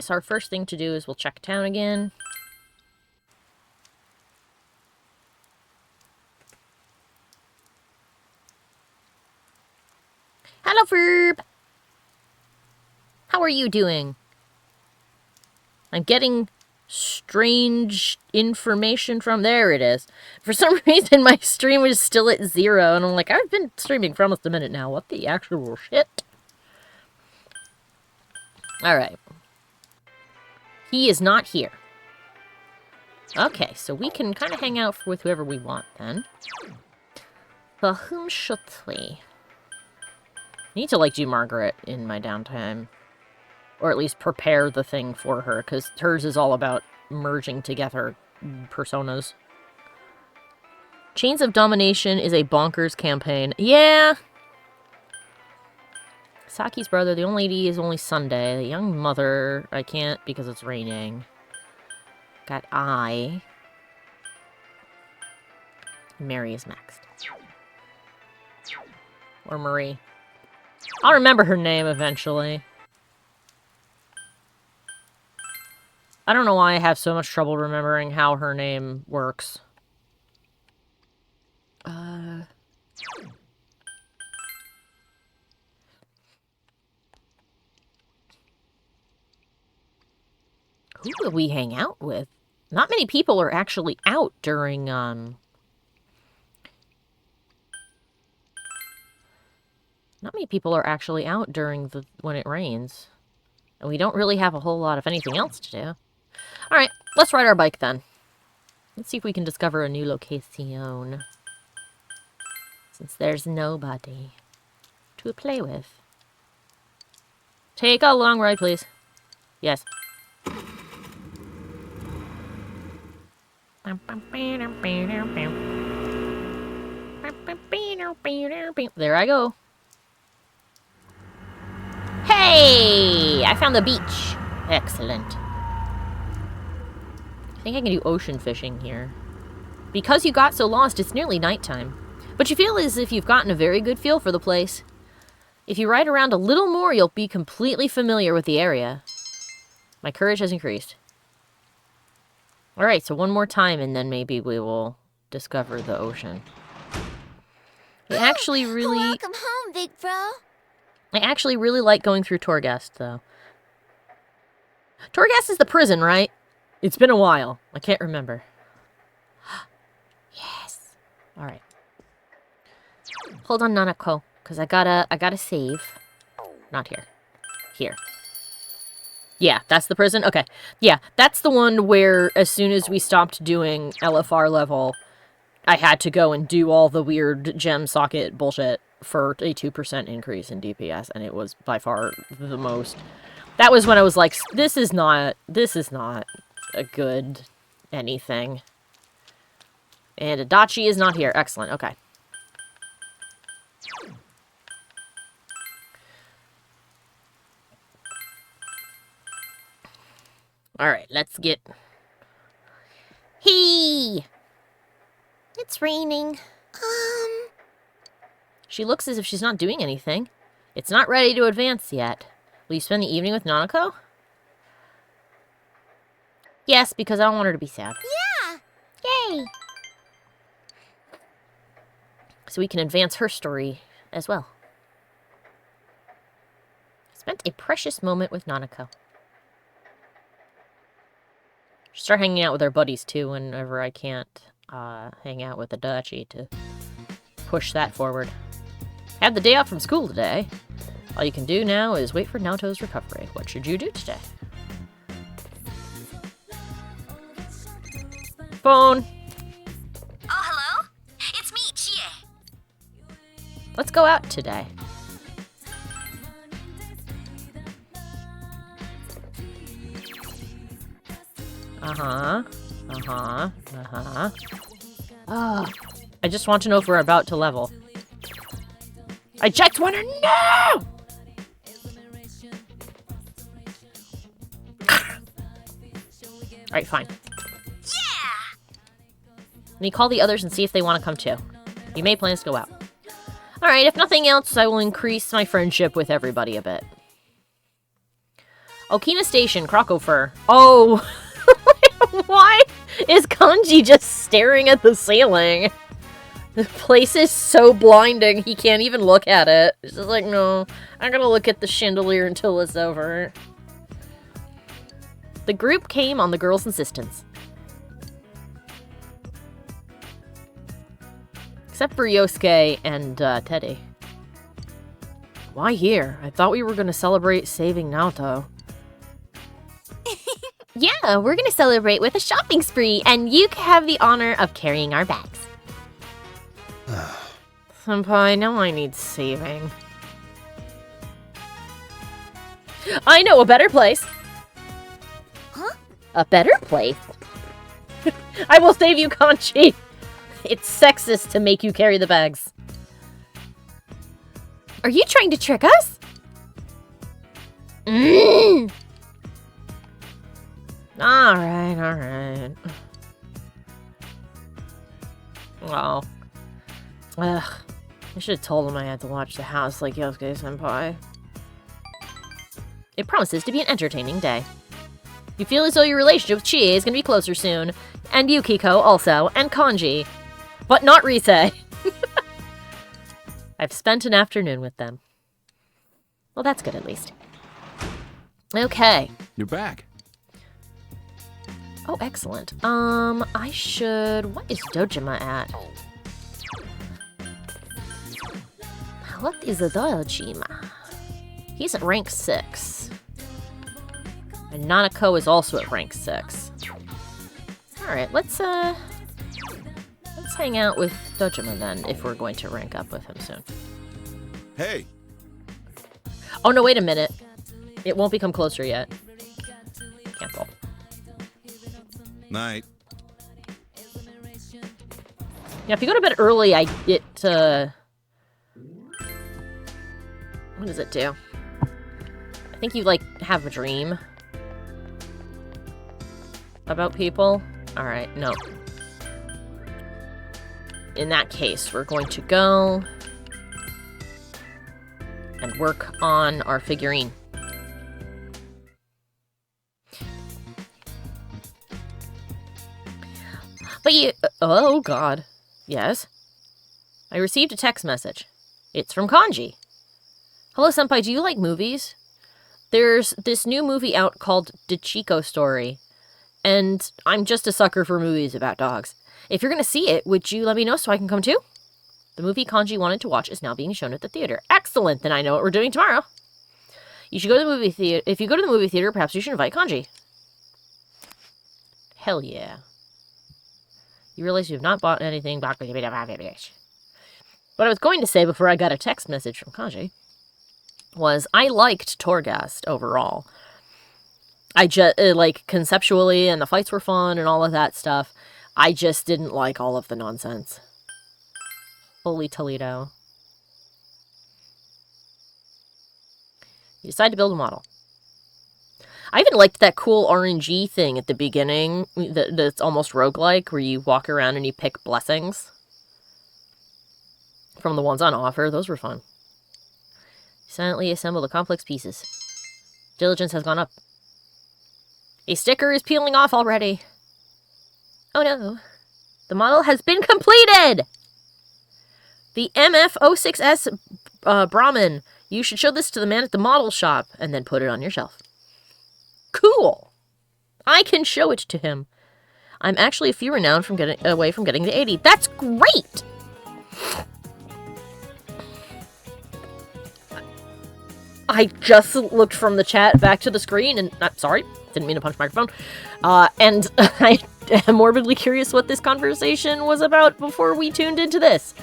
guess our first thing to do is we'll check town again. Hello, Ferb! How are you doing? I'm getting strange information from... There it is. For some reason, my stream was still at 0, and I'm like, I've been streaming for almost a minute now. What the actual shit? Alright. He is not here. Okay, so we can kind of hang out with whoever we want, then. For whom should we? I need to, like, do Margaret in my downtime. Or at least prepare the thing for her, because hers is all about merging together personas. Chains of Domination is a bonkers campaign. Yeah! Saki's brother, the old lady is only Sunday. The young mother, I can't because it's raining. Got I. Mary is next. Or Marie. I'll remember her name eventually. I don't know why I have so much trouble remembering how her name works. Who will we hang out with? Not many people are actually out during, Not many people are actually out during when it rains. And we don't really have a whole lot of anything else to do. Alright, let's ride our bike then. Let's see if we can discover a new location. Since there's nobody to play with. Take a long ride, please. Yes. There I go. Hey! I found the beach. Excellent. I think I can do ocean fishing here. Because you got so lost, it's nearly nighttime. But you feel as if you've gotten a very good feel for the place. If you ride around a little more, you'll be completely familiar with the area. My courage has increased. Alright, so one more time and then maybe we will discover the ocean. I actually really... Welcome home, big bro. I actually really like going through Torghast, though. Torghast is the prison, right? It's been a while. I can't remember. Yes. Alright. Hold on, Nanako, because I gotta save. Not here. Here. Yeah, that's the prison? Okay. Yeah, that's the one where as soon as we stopped doing LFR level, I had to go and do all the weird gem socket bullshit for a 2% increase in DPS, and it was by far the most. That was when I was like, this is not a good anything. And Adachi is not here. Excellent, okay. Alright, let's get... Hey! It's raining. She looks as if she's not doing anything. It's not ready to advance yet. Will you spend the evening with Nanako? Yes, because I don't want her to be sad. Yeah! Yay! So we can advance her story as well. Spent a precious moment with Nanako. Start hanging out with our buddies too whenever I can't hang out with Adachi to push that forward. Had the day off from school today. All you can do now is wait for Naoto's recovery. What should you do today? Phone! Oh, hello? It's me, Chie. Let's go out today. I just want to know if we're about to level. I just want to know! Alright, fine. Yeah! Let me call the others and see if they want to come too. You made plans to go out. Alright, if nothing else, I will increase my friendship with everybody a bit. Okina Station, Crocofer. Oh, why is Kanji just staring at the ceiling? The place is so blinding, he can't even look at it. He's just like, no, I'm gonna look at the chandelier until it's over. The group came on the girl's insistence. Except for Yosuke and Teddy. Why here? I thought we were gonna celebrate saving Naoto. Yeah, we're gonna celebrate with a shopping spree, and you have the honor of carrying our bags. Senpai, now I need saving. I know a better place! Huh? A better place? I will save you, Kanchi! It's sexist to make you carry the bags. Are you trying to trick us? Alright. Oh. Ugh. I should have told him I had to watch the house like Yosuke-senpai. It promises to be an entertaining day. You feel as though your relationship with Chie is going to be closer soon. And Yukiko also. And Kanji. But not Rise. I've spent an afternoon with them. Well, that's good at least. Okay. You're back. Oh, excellent. I should... What is Dojima at? What is a Dojima? He's at rank 6. And Nanako is also at rank 6. Alright, let's hang out with Dojima then, if we're going to rank up with him soon. Hey. Oh no, wait a minute. It won't become closer yet. Cancel. Night. Yeah, if you go to bed early, what does it do? I think you, like, have a dream about people. Alright, no. In that case, we're going to go and work on our figurine. But you... Oh, God. Yes? I received a text message. It's from Kanji. Hello, Senpai, do you like movies? There's this new movie out called The Chico Story. And I'm just a sucker for movies about dogs. If you're going to see it, would you let me know so I can come too? The movie Kanji wanted to watch is now being shown at the theater. Excellent! Then I know what we're doing tomorrow. You should go to the movie theater. If you go to the movie theater, perhaps you should invite Kanji. Hell yeah. You realize you have not bought anything. What I was going to say before I got a text message from Kanji was I liked Torghast overall. I just, like, conceptually, and the fights were fun and all of that stuff. I just didn't like all of the nonsense. Holy Toledo. You decide to build a model. I even liked that cool RNG thing at the beginning that's almost roguelike, where you walk around and you pick blessings from the ones on offer. Those were fun. Silently assemble the complex pieces. Diligence has gone up. A sticker is peeling off already. Oh no. The model has been completed! The MF06S Brahmin. You should show this to the man at the model shop and then put it on your shelf. Cool! I can show it to him. I'm actually a few renowned from away from getting the 80. That's great! I just looked from the chat back to the screen and... sorry, didn't mean to punch the microphone. And I am morbidly curious what this conversation was about before we tuned into this.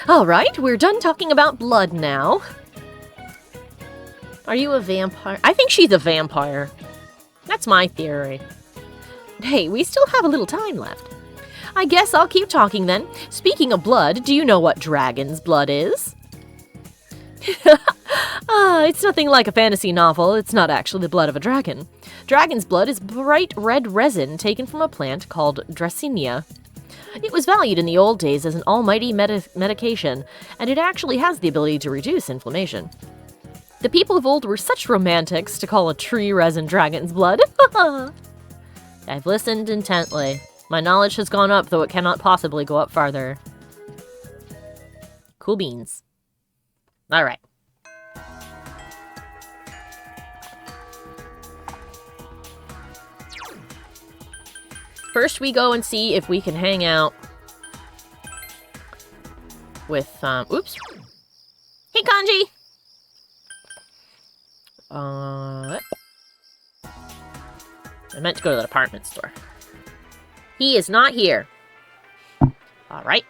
Alright, we're done talking about blood now. Are you a vampire? I think she's a vampire. That's my theory. Hey, we still have a little time left. I guess I'll keep talking then. Speaking of blood, do you know what dragon's blood is? It's nothing like a fantasy novel. It's not actually the blood of a dragon. Dragon's blood is bright red resin taken from a plant called Dracaena. It was valued in the old days as an almighty medication, and it actually has the ability to reduce inflammation. The people of old were such romantics to call a tree resin dragon's blood. I've listened intently. My knowledge has gone up, though it cannot possibly go up farther. Cool beans. Alright. First, we go and see if we can hang out with, oops. Hey, Kanji! I meant to go to the department store. He is not here. Alright.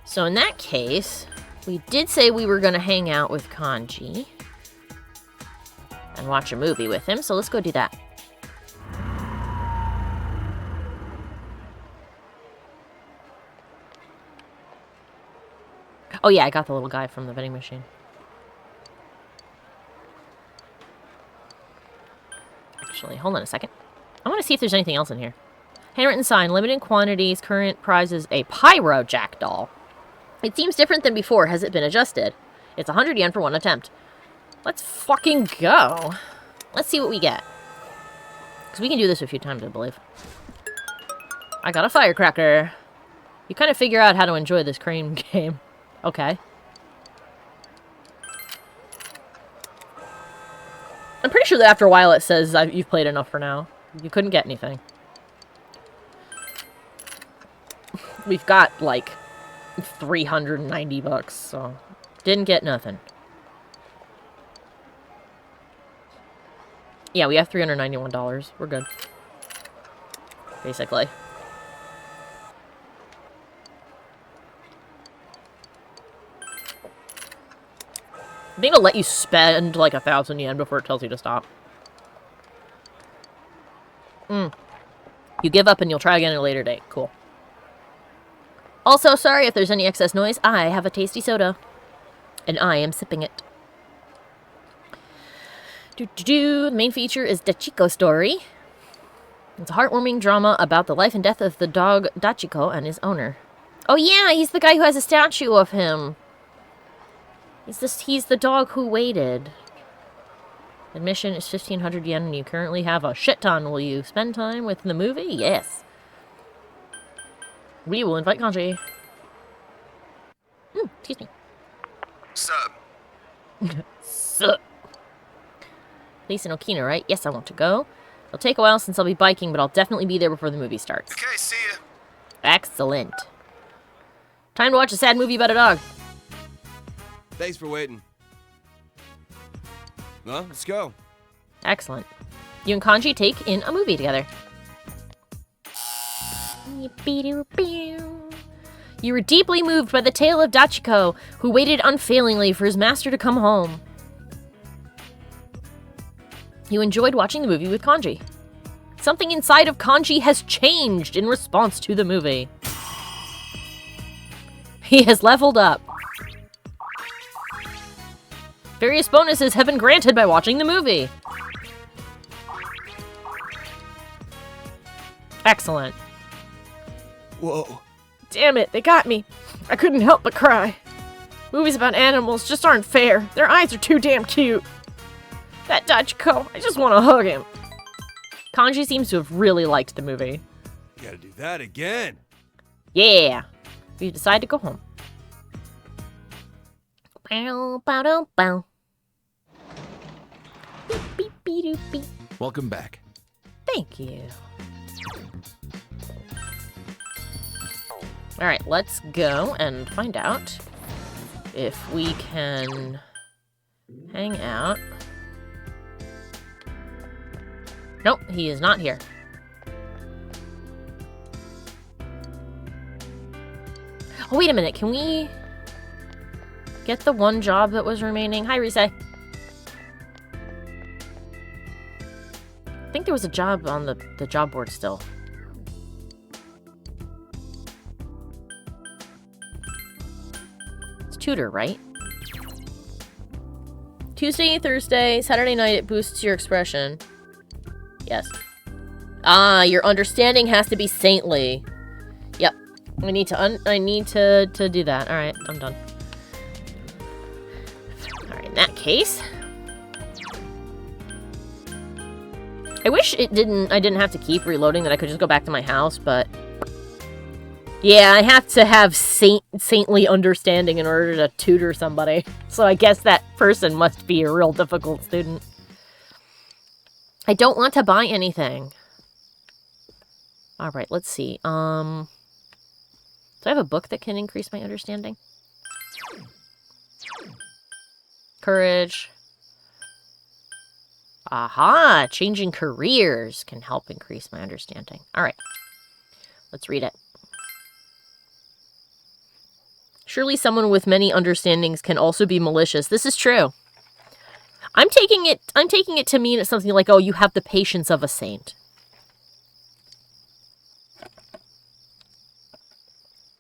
So in that case, we did say we were going to hang out with Kanji and watch a movie with him, so let's go do that. Oh yeah, I got the little guy from the vending machine. Actually, hold on a second. I want to see if there's anything else in here. Handwritten sign, limited quantities, current prizes, a pyro jackdaw. It seems different than before. Has it been adjusted? It's 100 yen for one attempt. Let's fucking go. Let's see what we get. Because we can do this a few times, I believe. I got a firecracker. You kind of figure out how to enjoy this crane game. Okay. I'm pretty sure that after a while it says you've played enough for now. You couldn't get anything. We've got, like, 390 bucks, so didn't get nothing. Yeah, we have $391. We're good. Basically. I think it'll let you spend like 1,000 yen before it tells you to stop. You give up and you'll try again at a later date. Cool. Also, sorry if there's any excess noise. I have a tasty soda. And I am sipping it. The main feature is Dachiko Story. It's a heartwarming drama about the life and death of the dog Dachiko and his owner. Oh yeah, he's the guy who has a statue of him. He's the dog who waited. Admission is 1,500 yen and you currently have a shit ton. Will you spend time with the movie? Yes. We will invite Kanji. Excuse me. Sup? Sup. Lisa and Okina, right? Yes, I want to go. It'll take a while since I'll be biking, but I'll definitely be there before the movie starts. Okay, see ya. Excellent. Time to watch a sad movie about a dog. Thanks for waiting. Well, let's go. Excellent. You and Kanji take in a movie together. You were deeply moved by the tale of Dachiko, who waited unfailingly for his master to come home. You enjoyed watching the movie with Kanji. Something inside of Kanji has changed in response to the movie. He has leveled up. Various bonuses have been granted by watching the movie. Excellent. Whoa. Damn it, they got me. I couldn't help but cry. Movies about animals just aren't fair. Their eyes are too damn cute. That Dachiko, I just want to hug him. Kanji seems to have really liked the movie. Gotta do that again. Yeah. We decide to go home. Bow, bow, bow, bow. Beep, beep, beep, doop, beep. Welcome back. Thank you. Alright, let's go and find out if we can hang out. Nope, he is not here. Oh, wait a minute. Can we get the one job that was remaining? Hi, Rise. I think there was a job on the job board still. It's tutor, right? Tuesday, Thursday, Saturday night, it boosts your expression. Yes. Ah, your understanding has to be saintly. Yep. I need to do that. All right, I'm done. All right, in that case, I wish I didn't have to keep reloading, that I could just go back to my house, but yeah, I have to have saintly understanding in order to tutor somebody. So I guess that person must be a real difficult student. I don't want to buy anything. All right, let's see. Do I have a book that can increase my understanding? Courage. Aha! Changing careers can help increase my understanding. All right. Let's read it. Surely someone with many understandings can also be malicious. This is true. I'm taking it to mean it's something like, oh, you have the patience of a saint.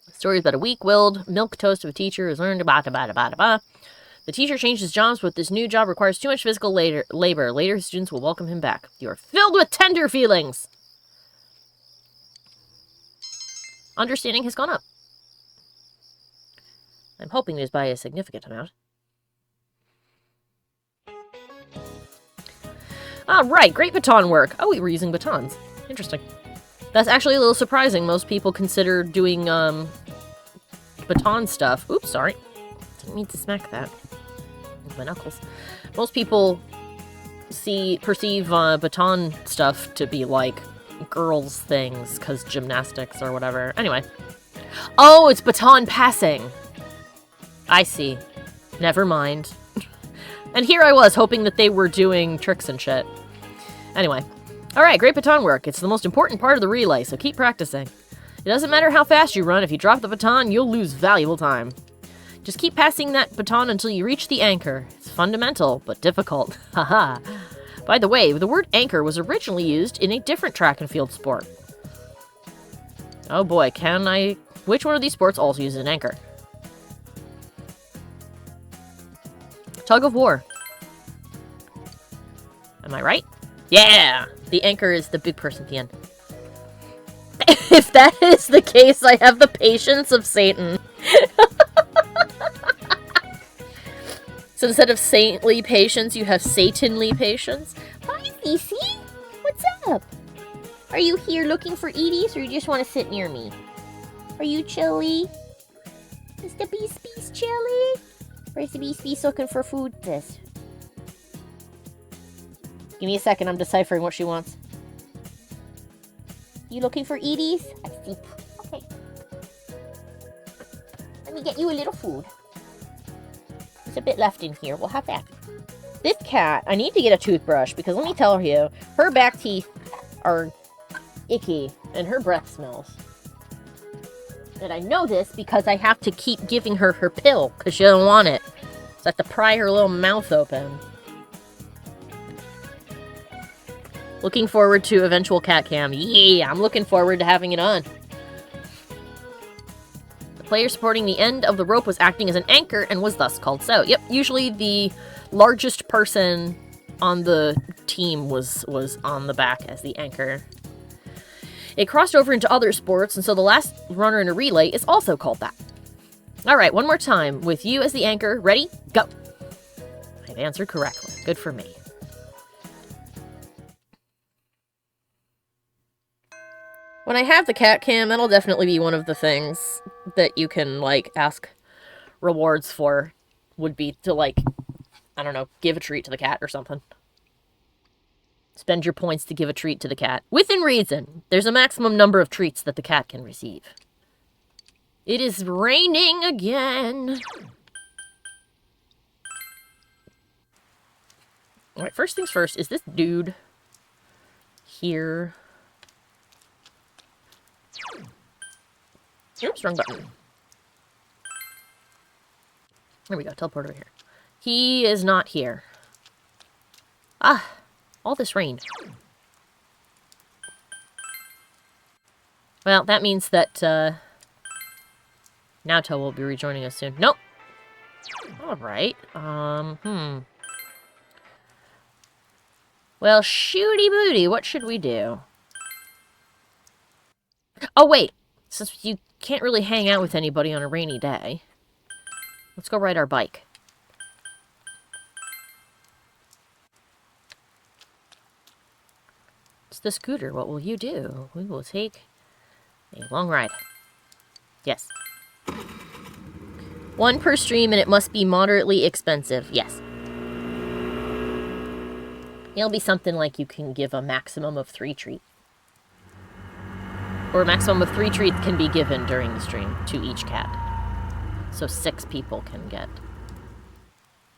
The story is about a weak-willed milquetoast of a teacher who's learned The teacher changed his jobs, but this new job requires too much physical labor. Later, his students will welcome him back. You are filled with tender feelings. Understanding has gone up. I'm hoping it is by a significant amount. Ah, right. Great baton work. Oh, we were using batons. Interesting. That's actually a little surprising. Most people consider doing, baton stuff. Oops, sorry. Didn't mean to smack that with my knuckles. Most people perceive baton stuff to be, like, girls' things, because gymnastics or whatever. Anyway. Oh, it's baton passing. I see. Never mind. And here I was, hoping that they were doing tricks and shit. Anyway. Alright, great baton work. It's the most important part of the relay, so keep practicing. It doesn't matter how fast you run, if you drop the baton, you'll lose valuable time. Just keep passing that baton until you reach the anchor. It's fundamental, but difficult. Haha. By the way, the word anchor was originally used in a different track and field sport. Oh boy, which one of these sports also uses an anchor? Tug of war. Am I right? Yeah! The anchor is the big person at the end. If that is the case, I have the patience of Satan. So instead of saintly patience, you have Satanly patience? Hi, Cece! What's up? Are you here looking for Edie's, or you just want to sit near me? Are you chilly? Is the beast chilly? Or is the beast looking for food? This. Give me a second, I'm deciphering what she wants. You looking for Edie's? I see. Okay. Let me get you a little food. There's a bit left in here. We'll have that. This cat, I need to get a toothbrush, because let me tell you, her back teeth are icky, and her breath smells. And I know this because I have to keep giving her her pill, because she doesn't want it. So I have to pry her little mouth open. Looking forward to eventual cat cam. Yeah, I'm looking forward to having it on. The player supporting the end of the rope was acting as an anchor and was thus called so. Yep, usually the largest person on the team was on the back as the anchor. It crossed over into other sports, and so the last runner in a relay is also called that. Alright, one more time. With you as the anchor. Ready? Go! I've answered correctly. Good for me. When I have the cat cam, that'll definitely be one of the things that you can, like, ask rewards for. Would be to, like, I don't know, give a treat to the cat or something. Spend your points to give a treat to the cat. Within reason. There's a maximum number of treats that the cat can receive. It is raining again. Alright, first things first. Is this dude here? Oops, wrong button. There we go, teleport over here. He is not here. Ah, all this rain. Well, that means that, Naoto will be rejoining us soon. Nope. Alright, Well, shooty booty, what should we do? Oh, wait. Since you can't really hang out with anybody on a rainy day. Let's go ride our bike. It's the scooter. What will you do? We will take a long ride. Yes. 1 per stream, and it must be moderately expensive. Yes. It'll be something like you can give a maximum of 3 treats. Or a maximum of 3 treats can be given during the stream to each cat. So 6 people can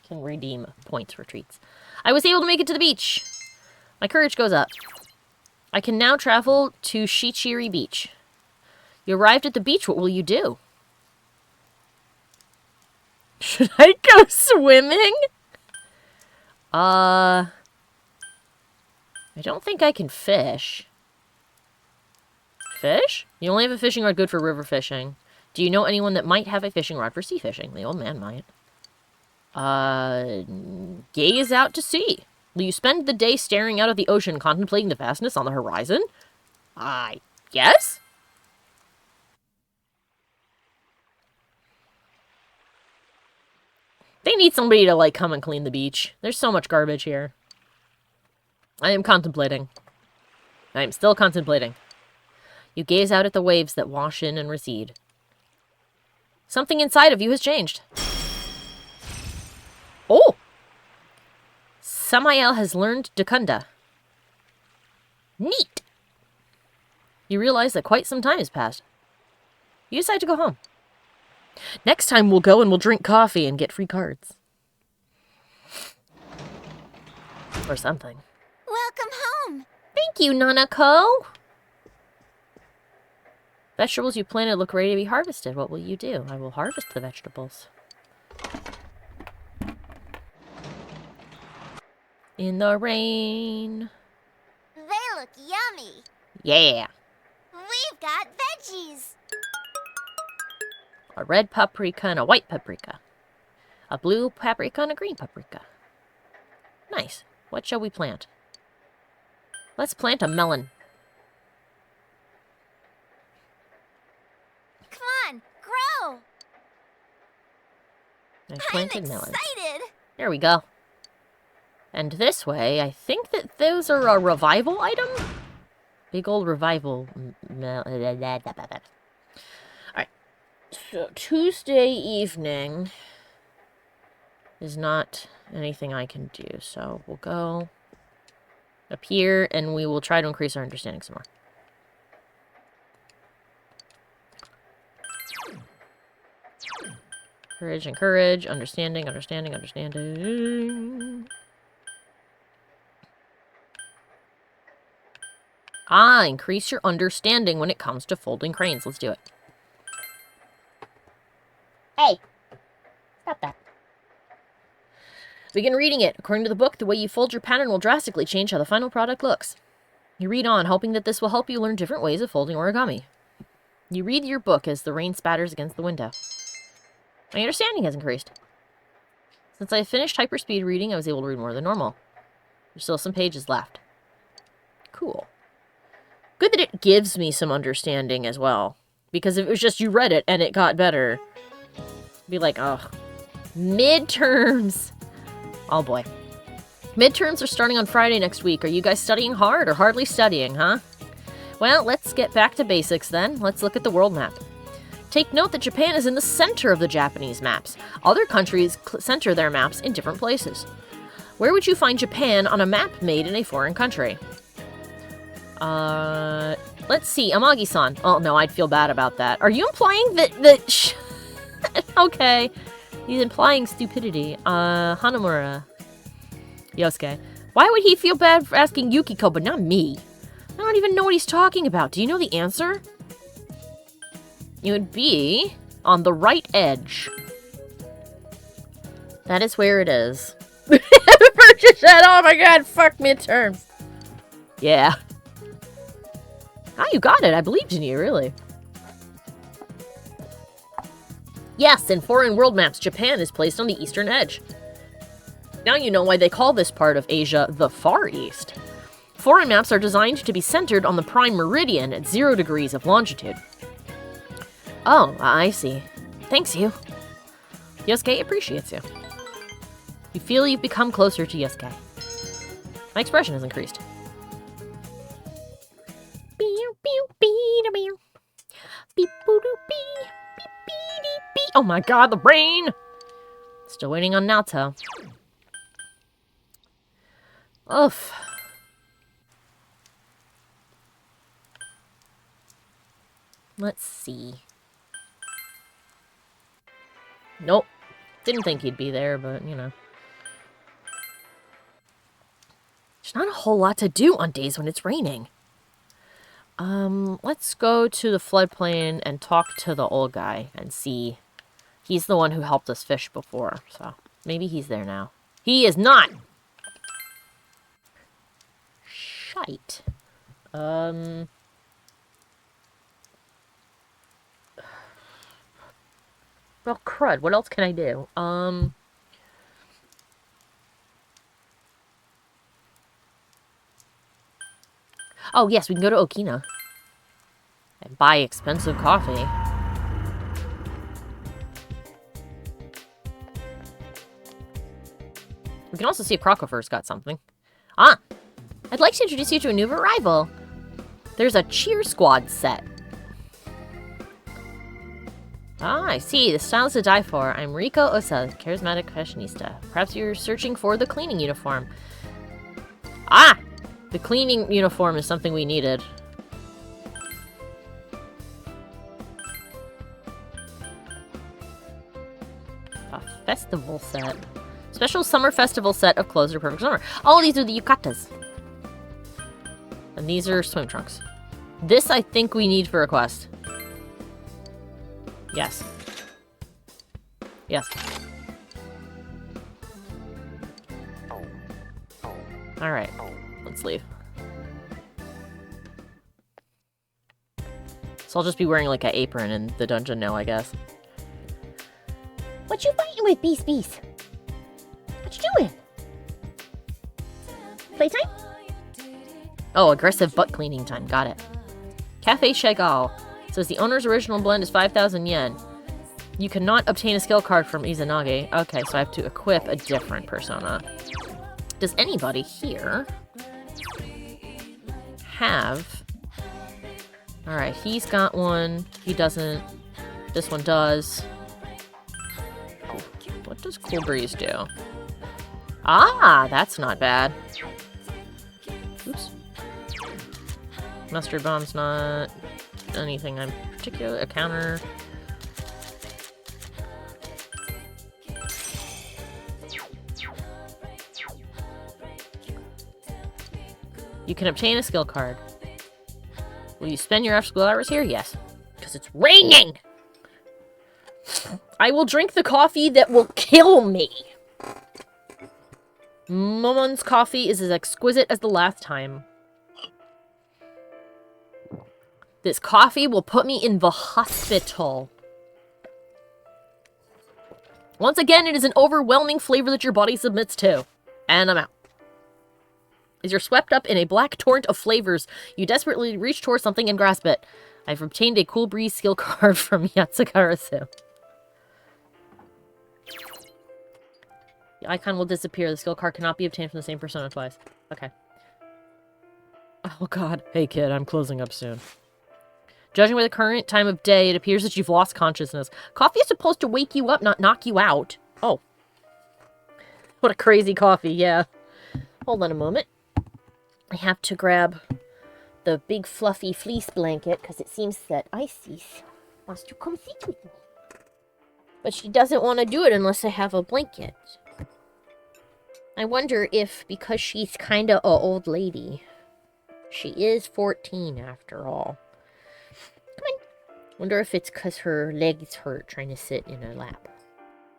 redeem points for treats. I was able to make it to the beach. My courage goes up. I can now travel to Shichiri Beach. You arrived at the beach. What will you do? Should I go swimming? I don't think I can fish. Fish? You only have a fishing rod good for river fishing. Do you know anyone that might have a fishing rod for sea fishing? The old man might. Gaze out to sea. Will you spend the day staring out at the ocean, contemplating the vastness on the horizon? Yes? They need somebody to, like, come and clean the beach. There's so much garbage here. I am contemplating. I am still contemplating. You gaze out at the waves that wash in and recede. Something inside of you has changed. Oh! Samael has learned Dakunda. Neat! You realize that quite some time has passed. You decide to go home. Next time we'll go and we'll drink coffee and get free cards. Or something. Welcome home. Thank you, Nanako. Vegetables you planted look ready to be harvested. What will you do? I will harvest the vegetables. In the rain. They look yummy. Yeah. We've got veggies. A red paprika and a white paprika. A blue paprika and a green paprika. Nice. What shall we plant? Let's plant a melon. Come on, grow. I planted I'm melons. excited. There we go. And this way, I think that those are a revival item? Big old revival. Alright. So, Tuesday evening is not anything I can do. So, we'll go up here, and we will try to increase our understanding some more. Courage and courage. Understanding, understanding, understanding. Increase your understanding when it comes to folding cranes. Let's do it. Hey! Stop that. Begin reading it. According to the book, the way you fold your pattern will drastically change how the final product looks. You read on, hoping that this will help you learn different ways of folding origami. You read your book as the rain spatters against the window. My understanding has increased. Since I finished hyperspeed reading, I was able to read more than normal. There's still some pages left. Cool. Good that it gives me some understanding as well. Because if it was just you read it and it got better, I'd be like, oh. Midterms. Oh boy. Midterms are starting on Friday next week. Are you guys studying hard or hardly studying, huh? Well, let's get back to basics then. Let's look at the world map. Take note that Japan is in the center of the Japanese maps. Other countries center their maps in different places. Where would you find Japan on a map made in a foreign country? Let's see. Amagi-san. Oh, no, I'd feel bad about that. Are you implying that okay. He's implying stupidity. Hanamura. Yosuke. Why would he feel bad for asking Yukiko, but not me? I don't even know what he's talking about. Do you know the answer? It would be on the right edge. That is where it is. Purchase that. Oh my god, fuck midterms. Yeah. You got it. I believed in you, really. Yes, in foreign world maps, Japan is placed on the eastern edge. Now you know why they call this part of Asia the Far East. Foreign maps are designed to be centered on the prime meridian at 0 degrees of longitude. Oh, I see. Thanks, you. Yosuke appreciates you. You feel you've become closer to Yosuke. My expression has increased. Oh my god, the brain! Still waiting on Naoto. Oof. Let's see. Nope. Didn't think he'd be there, but, you know. There's not a whole lot to do on days when it's raining. Let's go to the floodplain and talk to the old guy and see. He's the one who helped us fish before, so maybe he's there now. He is not! Shite. Well, crud, what else can I do? Oh, yes, we can go to Okina. And buy expensive coffee. We can also see if Crocofur's got something. Ah! I'd like to introduce you to a new arrival. There's a cheer squad set. Ah, I see. The style's to die for. I'm Riko Osa, charismatic fashionista. Perhaps you're searching for the cleaning uniform. Ah! The cleaning uniform is something we needed. A festival set. Special summer festival set of clothes for perfect summer. Oh, these are the yukatas. And these are swim trunks. This I think we need for a quest. Yes. Yes. Alright. Let's leave. So I'll just be wearing like an apron in the dungeon now, I guess. What you fighting with, Beast? What you doing? Playtime? Oh, aggressive butt cleaning time. Got it. Cafe Chagall says the owner's original blend is 5,000 yen. You cannot obtain a skill card from Izanagi. Okay, so I have to equip a different persona. Does anybody here have... Alright, he's got one. He doesn't. This one does. What does Cool Breeze do? Ah, that's not bad. Oops. Mustard Bomb's not anything I'm particular. A counter. You can obtain a skill card. Will you spend your after-school hours here? Yes. Because it's raining! I will drink the coffee that will kill me! Momon's coffee is as exquisite as the last time. This coffee will put me in the hospital. Once again, it is an overwhelming flavor that your body submits to. And I'm out. As you're swept up in a black torrent of flavors, you desperately reach towards something and grasp it. I've obtained a Cool Breeze skill card from Yatsukarasu. The icon will disappear. The skill card cannot be obtained from the same persona twice. Okay. Oh god. Hey kid, I'm closing up soon. Judging by the current time of day, it appears that you've lost consciousness. Coffee is supposed to wake you up, not knock you out. Oh. What a crazy coffee, yeah. Hold on a moment. I have to grab the big fluffy fleece blanket because it seems that Isis wants to come sit with me. But she doesn't want to do it unless I have a blanket. I wonder if, because she's kind of an old lady, she is 14 after all. Come on. Wonder if it's because her legs hurt trying to sit in her lap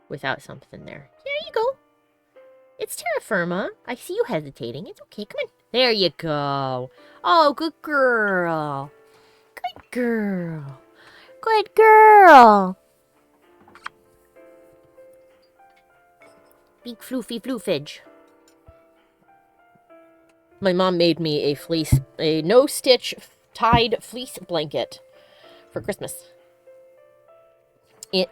without something there. There you go. It's terra firma. I see you hesitating. It's okay. Come on. There you go. Oh, good girl. Good girl. Good girl. Big floofy floofage. My mom made me a no-stitch tied fleece blanket for Christmas.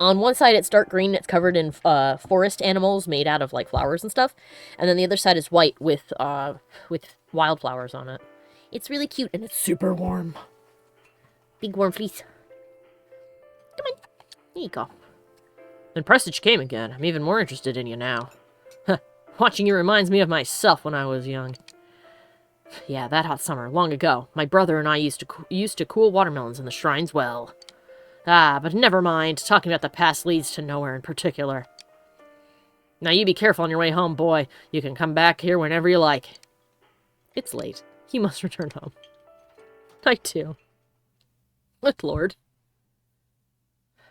On one side, it's dark green. It's covered in forest animals made out of, like, flowers and stuff. And then the other side is white with wildflowers on it. It's really cute, and it's super warm. Big warm fleece. Come on. There you go. Impressed that you came again. I'm even more interested in you now. Watching you reminds me of myself when I was young. Yeah, that hot summer, long ago, my brother and I used to cool watermelons in the shrine's well. Ah, but never mind. Talking about the past leads to nowhere in particular. Now you be careful on your way home, boy. You can come back here whenever you like. It's late. You must return home. I too. Good Lord.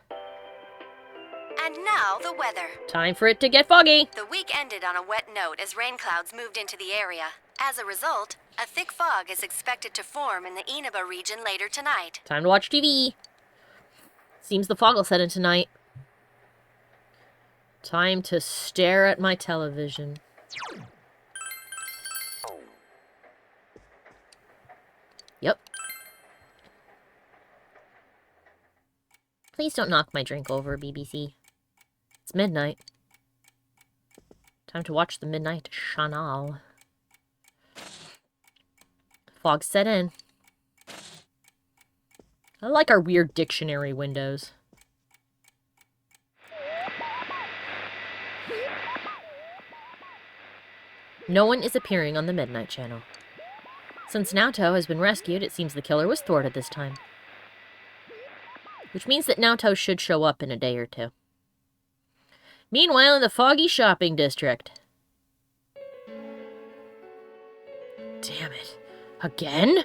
And now, the weather. Time for it to get foggy. The week ended on a wet note as rain clouds moved into the area. As a result, a thick fog is expected to form in the Inaba region later tonight. Time to watch TV. Seems the fog will set in tonight. Time to stare at my television. Yep. Please don't knock my drink over, BBC. It's midnight. Time to watch the Midnight Channel. Fog set in. I like our weird dictionary windows. No one is appearing on the Midnight Channel. Since Naoto has been rescued, it seems the killer was thwarted this time. Which means that Naoto should show up in a day or two. Meanwhile, in the foggy shopping district. Damn it. Again?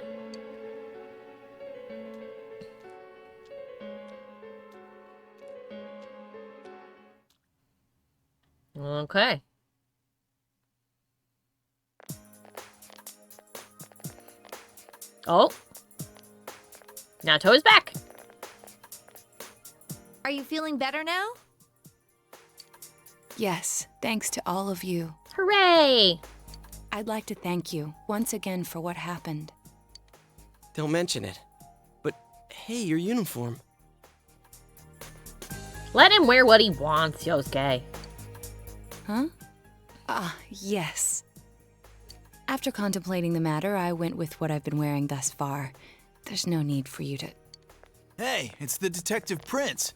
Okay. Oh. Naoto is back. Are you feeling better now? Yes, thanks to all of you. Hooray! I'd like to thank you once again for what happened. Don't mention it. But hey, your uniform. Let him wear what he wants, Yosuke. Huh? Yes. After contemplating the matter, I went with what I've been wearing thus far. There's no need for you to... Hey, it's the Detective Prince.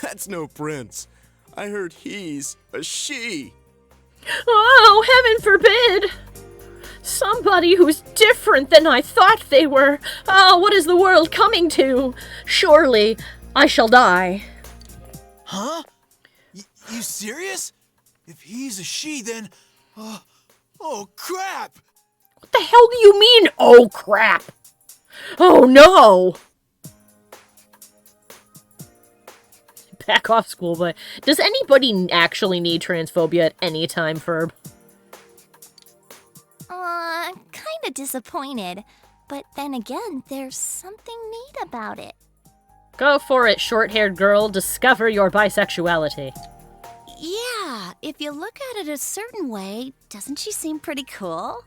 That's no prince. I heard he's a she. Oh, heaven forbid! Somebody who's different than I thought they were. Oh, what is the world coming to? Surely, I shall die. Huh? You serious? If he's a she, then... oh, crap! What the hell do you mean, oh crap? Oh no! Back off, schoolboy. Does anybody actually need transphobia at any time, Ferb? Kinda disappointed. But then again, there's something neat about it. Go for it, short-haired girl. Discover your bisexuality. Yeah, if you look at it a certain way, doesn't she seem pretty cool?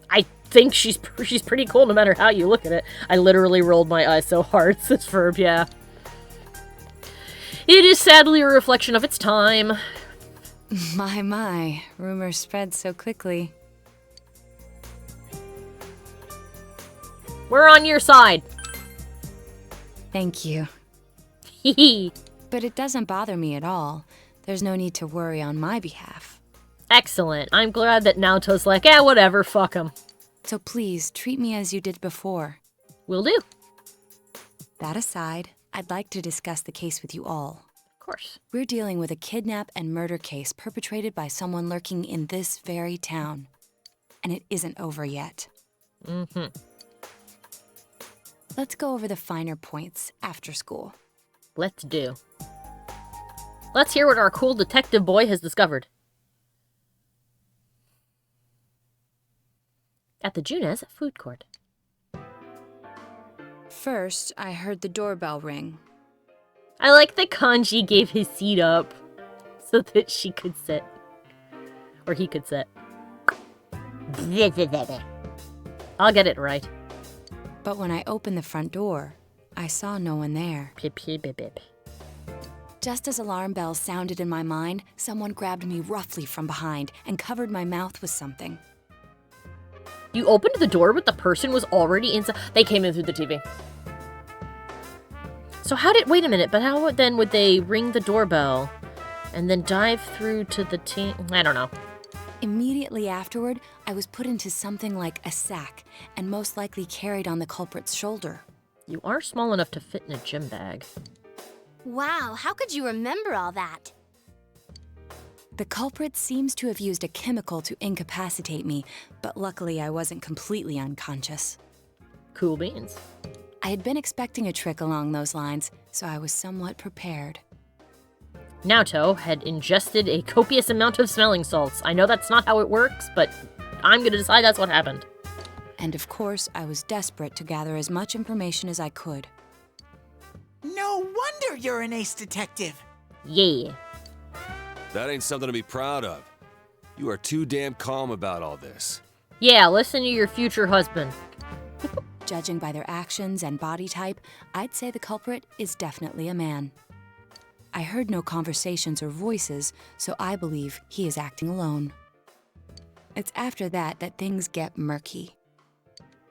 I think she's pretty cool no matter how you look at it. I literally rolled my eyes so hard, says Ferb, yeah. It is sadly a reflection of its time. My, rumors spread so quickly. We're on your side. Thank you. Hee. But it doesn't bother me at all. There's no need to worry on my behalf. Excellent. I'm glad that Naoto's like, whatever, fuck him. So please, treat me as you did before. Will do. That aside, I'd like to discuss the case with you all. Of course. We're dealing with a kidnap and murder case perpetrated by someone lurking in this very town. And it isn't over yet. Mm-hmm. Let's go over the finer points after school. Let's do. Let's hear what our cool detective boy has discovered. At the Junes food court. First, I heard the doorbell ring. I like that Kanji gave his seat up so that she could sit. Or he could sit. I'll get it right. But when I opened the front door, I saw no one there. Pip, pip, pip, pip. Just as alarm bells sounded in my mind, someone grabbed me roughly from behind and covered my mouth with something. You opened the door, but the person was already inside. They came in through the TV. So wait a minute, but how then would they ring the doorbell and then dive through to the I don't know. Immediately afterward, I was put into something like a sack and most likely carried on the culprit's shoulder. You are small enough to fit in a gym bag. Wow, how could you remember all that? The culprit seems to have used a chemical to incapacitate me, but luckily I wasn't completely unconscious. Cool beans. I had been expecting a trick along those lines, so I was somewhat prepared. Naoto had ingested a copious amount of smelling salts. I know that's not how it works, but I'm gonna decide that's what happened. And of course, I was desperate to gather as much information as I could. No wonder you're an ace detective. Yeah. That ain't something to be proud of. You are too damn calm about all this. Yeah, listen to your future husband. Judging by their actions and body type, I'd say the culprit is definitely a man. I heard no conversations or voices, so I believe he is acting alone. It's after that things get murky.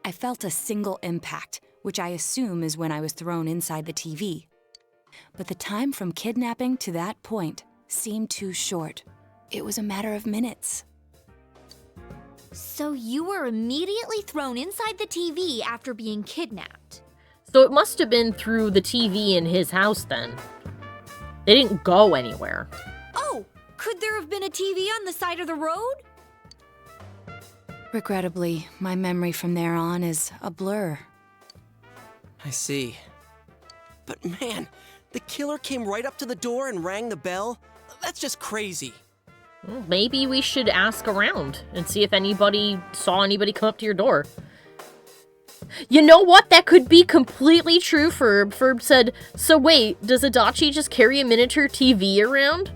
I felt a single impact, which I assume is when I was thrown inside the TV. But the time from kidnapping to that point seemed too short. It was a matter of minutes. So you were immediately thrown inside the TV after being kidnapped. So it must have been through the TV in his house then. They didn't go anywhere. Oh, could there have been a TV on the side of the road? Regrettably, my memory from there on is a blur. I see. But man, the killer came right up to the door and rang the bell? That's just crazy. Well, maybe we should ask around and see if anybody saw anybody come up to your door. You know what? That could be completely true, Ferb. Ferb said, so wait, does Adachi just carry a miniature TV around?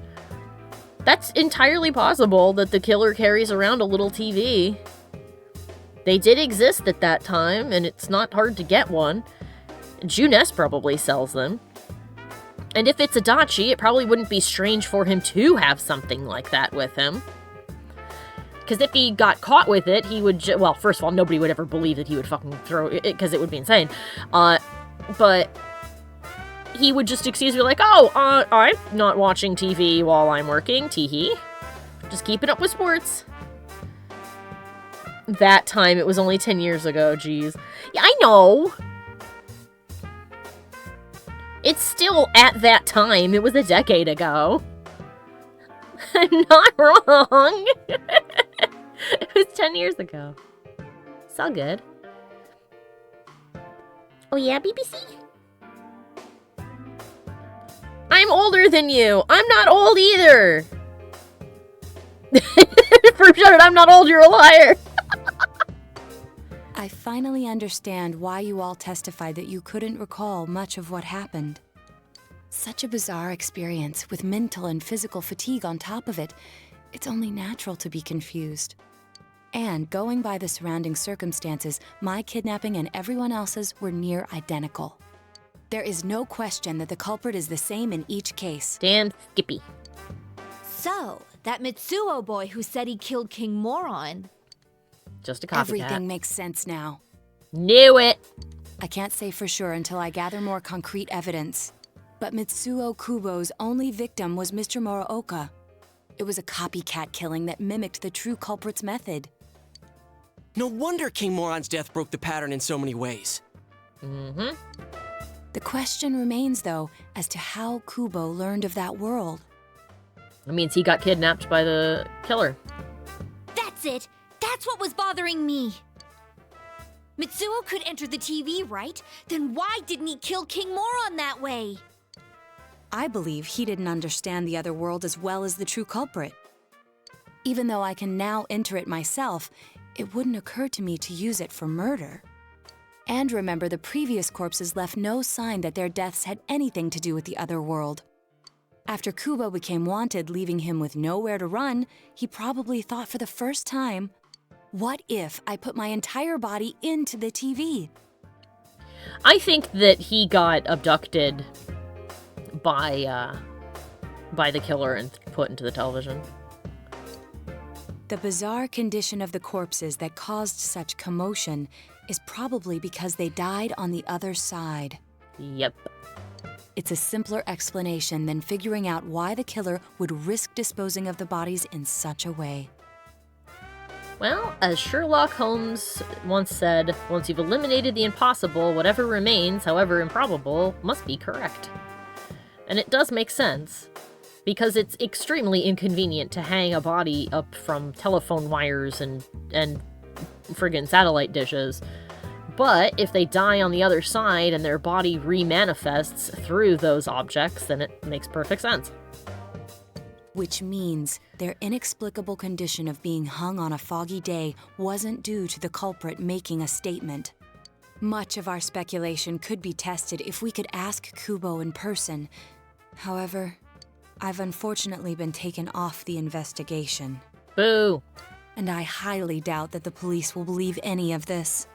That's entirely possible that the killer carries around a little TV. They did exist at that time, and it's not hard to get one. Junes probably sells them. And if it's Adachi, it probably wouldn't be strange for him to have something like that with him. Because if he got caught with it, he would well, first of all, nobody would ever believe that he would fucking throw it, because it would be insane. But he would just excuse me like, I'm not watching TV while I'm working, teehee. Just keeping up with sports. That time, it was only 10 years ago, jeez. Yeah, I know! It's still at that time. It was a decade ago. I'm not wrong. It was 10 years ago. It's all good. Oh yeah, BBC? I'm older than you. I'm not old either. For sure, I'm not old. You're a liar. I finally understand why you all testified that you couldn't recall much of what happened. Such a bizarre experience with mental and physical fatigue on top of it. It's only natural to be confused. And going by the surrounding circumstances, my kidnapping and everyone else's were near identical. There is no question that the culprit is the same in each case. Damn Skippy. So, that Mitsuo boy who said he killed King Moron. Just a copycat. Everything makes sense now. Knew it. I can't say for sure until I gather more concrete evidence. But Mitsuo Kubo's only victim was Mr. Muraoka. It was a copycat killing that mimicked the true culprit's method. No wonder King Moron's death broke the pattern in so many ways. Mm-hmm. The question remains, though, as to how Kubo learned of that world. That means he got kidnapped by the killer. That's it! That's what was bothering me! Mitsuo could enter the TV, right? Then why didn't he kill King Moron that way? I believe he didn't understand the other world as well as the true culprit. Even though I can now enter it myself, it wouldn't occur to me to use it for murder. And remember, the previous corpses left no sign that their deaths had anything to do with the other world. After Kubo became wanted, leaving him with nowhere to run, he probably thought for the first time, what if I put my entire body into the TV? I think that he got abducted by the killer and put into the television. The bizarre condition of the corpses that caused such commotion is probably because they died on the other side. Yep. It's a simpler explanation than figuring out why the killer would risk disposing of the bodies in such a way. Well, as Sherlock Holmes once said, once you've eliminated the impossible, whatever remains, however improbable, must be correct. And it does make sense, because it's extremely inconvenient to hang a body up from telephone wires and friggin' satellite dishes. But if they die on the other side and their body remanifests through those objects, then it makes perfect sense. Which means their inexplicable condition of being hung on a foggy day wasn't due to the culprit making a statement. Much of our speculation could be tested if we could ask Kubo in person. However, I've unfortunately been taken off the investigation. Boo! And I highly doubt that the police will believe any of this.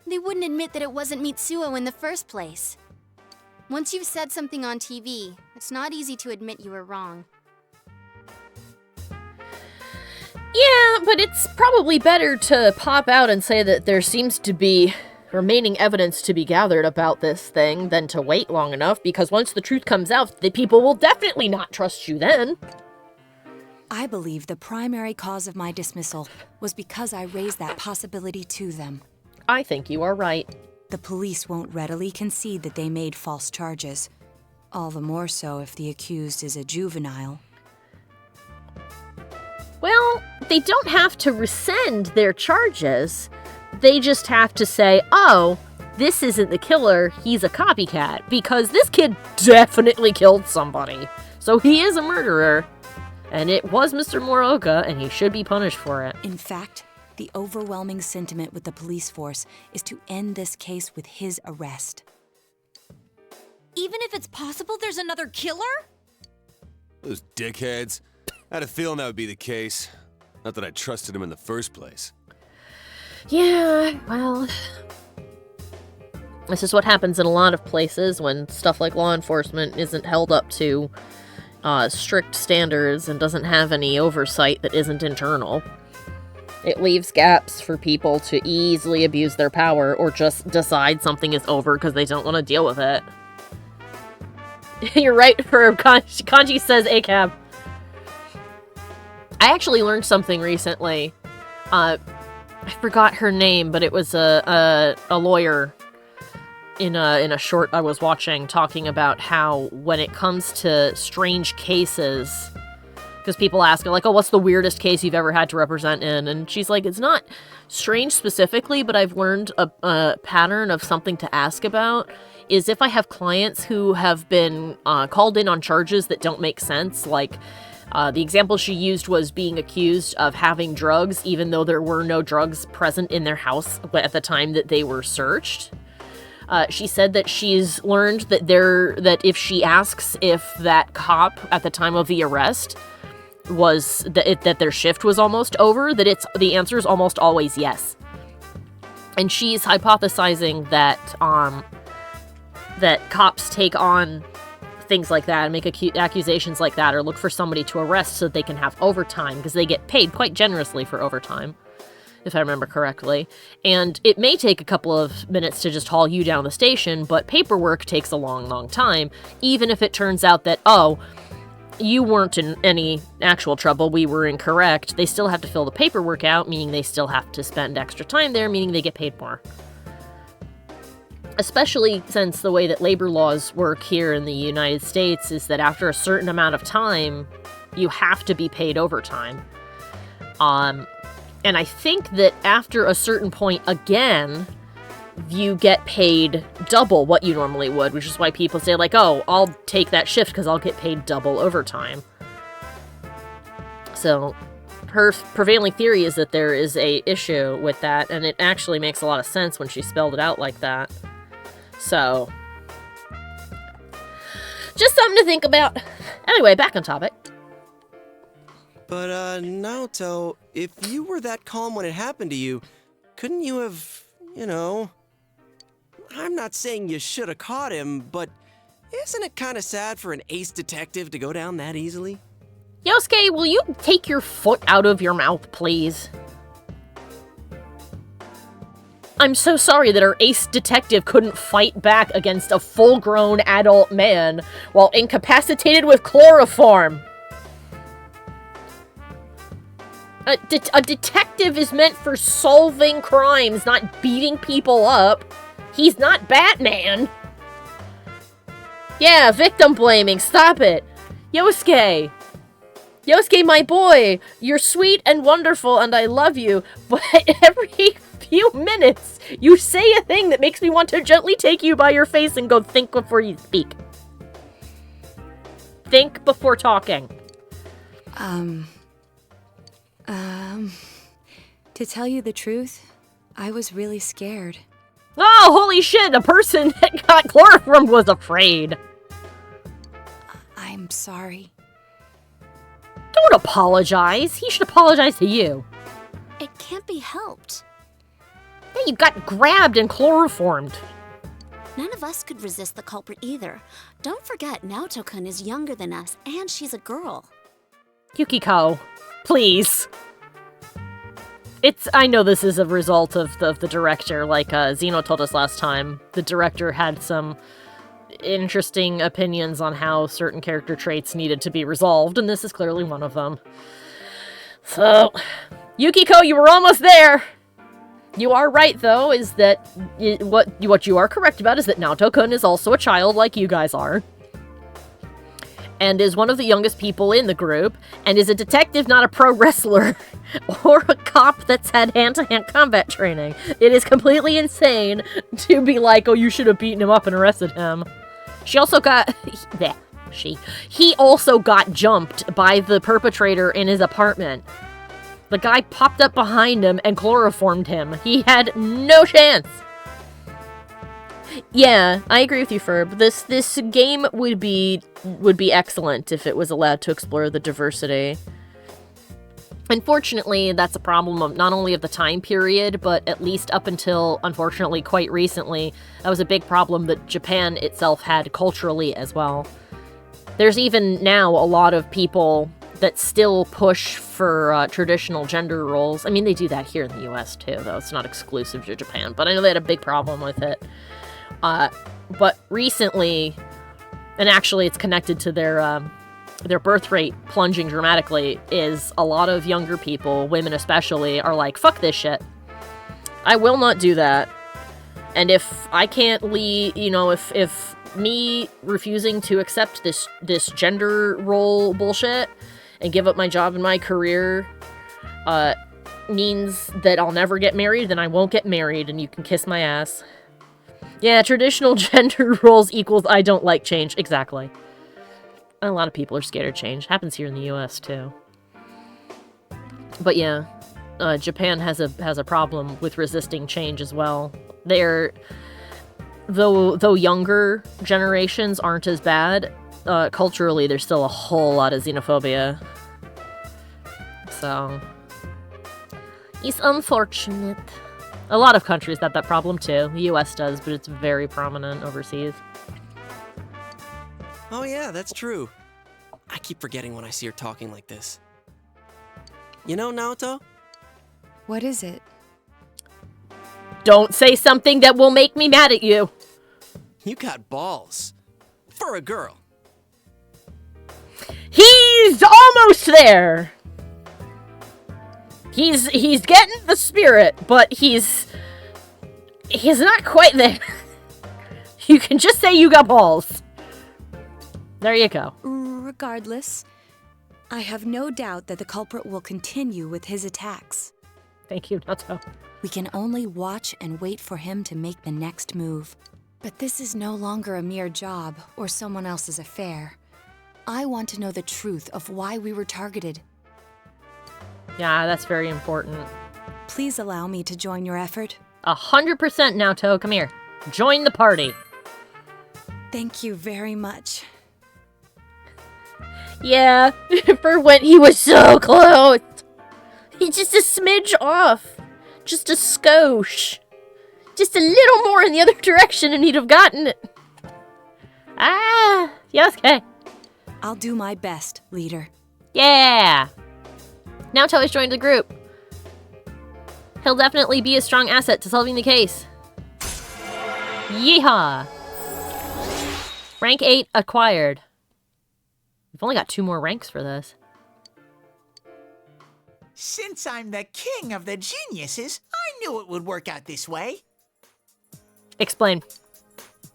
They wouldn't admit that it wasn't Mitsuo in the first place. Once you've said something on TV, it's not easy to admit you were wrong. Yeah, but it's probably better to pop out and say that there seems to be remaining evidence to be gathered about this thing than to wait long enough, because once the truth comes out, the people will definitely not trust you then. I believe the primary cause of my dismissal was because I raised that possibility to them. I think you are right. The police won't readily concede that they made false charges. All the more so if the accused is a juvenile. Well, they don't have to rescind their charges. They just have to say, oh, this isn't the killer, he's a copycat, because this kid definitely killed somebody. So he is a murderer, and it was Mr. Moroka, and he should be punished for it. In fact, the overwhelming sentiment with the police force is to end this case with his arrest. Even if it's possible there's another killer? Those dickheads. I had a feeling that would be the case. Not that I trusted him in the first place. Yeah, well, this is what happens in a lot of places when stuff like law enforcement isn't held up to strict standards and doesn't have any oversight that isn't internal. It leaves gaps for people to easily abuse their power or just decide something is over because they don't want to deal with it. You're right, Herb. Kanji says ACAB. I actually learned something recently. I forgot her name, but it was a lawyer in a short I was watching talking about how when it comes to strange cases, because people ask her, like, oh, what's the weirdest case you've ever had to represent in? And she's like, it's not strange specifically, but I've learned a pattern of something to ask about is if I have clients who have been called in on charges that don't make sense, like the example she used was being accused of having drugs, even though there were no drugs present in their house at the time that they were searched. She said that she's learned that if she asks if that cop at the time of the arrest was that their shift was almost over, that the answer is almost always yes. And she's hypothesizing that that cops take on things like that and make accusations like that or look for somebody to arrest so that they can have overtime, because they get paid quite generously for overtime, if I remember correctly. And it may take a couple of minutes to just haul you down the station, but paperwork takes a long, long time, even if it turns out that, oh, you weren't in any actual trouble, we were incorrect. They still have to fill the paperwork out, meaning they still have to spend extra time there, meaning they get paid more. Especially since the way that labor laws work here in the United States is that after a certain amount of time, you have to be paid overtime. And I think that after a certain point again, you get paid double what you normally would, which is why people say, like, oh, I'll take that shift because I'll get paid double overtime. So her prevailing theory is that there is a issue with that, and it actually makes a lot of sense when she spelled it out like that. So, just something to think about. Anyway, back on topic. But, Naoto, if you were that calm when it happened to you, couldn't you have, I'm not saying you should have caught him, but isn't it kind of sad for an ace detective to go down that easily? Yosuke, will you take your foot out of your mouth, please? I'm so sorry that our ace detective couldn't fight back against a full-grown adult man while incapacitated with chloroform. A detective is meant for solving crimes, not beating people up. He's not Batman. Yeah, victim blaming. Stop it. Yosuke. Yosuke, my boy. You're sweet and wonderful and I love you. But every few minutes, you say a thing that makes me want to gently take you by your face and go, think before you speak. Think before talking. To tell you the truth, I was really scared. Oh, holy shit, a person that got chloroformed was afraid. I'm sorry. Don't apologize. He should apologize to you. It can't be helped. Yeah, you got grabbed and chloroformed. None of us could resist the culprit either. Don't forget, Naoto-kun is younger than us, and she's a girl. Yukiko, please. I know this is a result of the director, like Zeno told us last time. The director had some interesting opinions on how certain character traits needed to be resolved, and this is clearly one of them. So, Yukiko, you were almost there! You are right, though, is that what you are correct about is that Naoto-kun is also a child like you guys are. And is one of the youngest people in the group, and is a detective, not a pro wrestler, or a cop that's had hand-to-hand combat training. It is completely insane to be like, oh, you should have beaten him up and arrested him. She also got... He also got jumped by the perpetrator in his apartment. The guy popped up behind him and chloroformed him. He had no chance. Yeah, I agree with you, Ferb. This game would be excellent if it was allowed to explore the diversity. Unfortunately, that's a problem of not only of the time period, but at least up until, unfortunately, quite recently, that was a big problem that Japan itself had culturally as well. There's even now a lot of people that still push for traditional gender roles. I mean, they do that here in the US too, though. It's not exclusive to Japan, but I know they had a big problem with it. But recently, and actually it's connected to their birth rate plunging dramatically, is a lot of younger people, women especially, are like, fuck this shit. I will not do that. And if I can't leave, if me refusing to accept this gender role bullshit and give up my job and my career, means that I'll never get married, then I won't get married and you can kiss my ass. Yeah, traditional gender roles equals I don't like change. Exactly. A lot of people are scared of change. Happens here in the US too. But yeah, Japan has a problem with resisting change as well. Though younger generations aren't as bad, culturally there's still a whole lot of xenophobia. So it's unfortunate. A lot of countries have that problem too. The US does, but it's very prominent overseas. Oh yeah, that's true. I keep forgetting when I see her talking like this. You know, Naoto? What is it? Don't say something that will make me mad at you. You got balls. For a girl. He's almost there. He's getting the spirit, but he's not quite there. You can just say you got balls. There you go. Regardless, I have no doubt that the culprit will continue with his attacks. Thank you, Nato. We can only watch and wait for him to make the next move. But this is no longer a mere job or someone else's affair. I want to know the truth of why we were targeted. Yeah, that's very important. Please allow me to join your effort. 100% Naoto, come here. Join the party. Thank you very much. Yeah, for when he was so close. He's just a smidge off. Just a skosh. Just a little more in the other direction and he'd have gotten it. Ah, yes, okay. I'll do my best, leader. Yeah. Now Toei's joined the group. He'll definitely be a strong asset to solving the case. Yeehaw! Rank 8 acquired. We've only got 2 more ranks for this. Since I'm the king of the geniuses, I knew it would work out this way. Explain.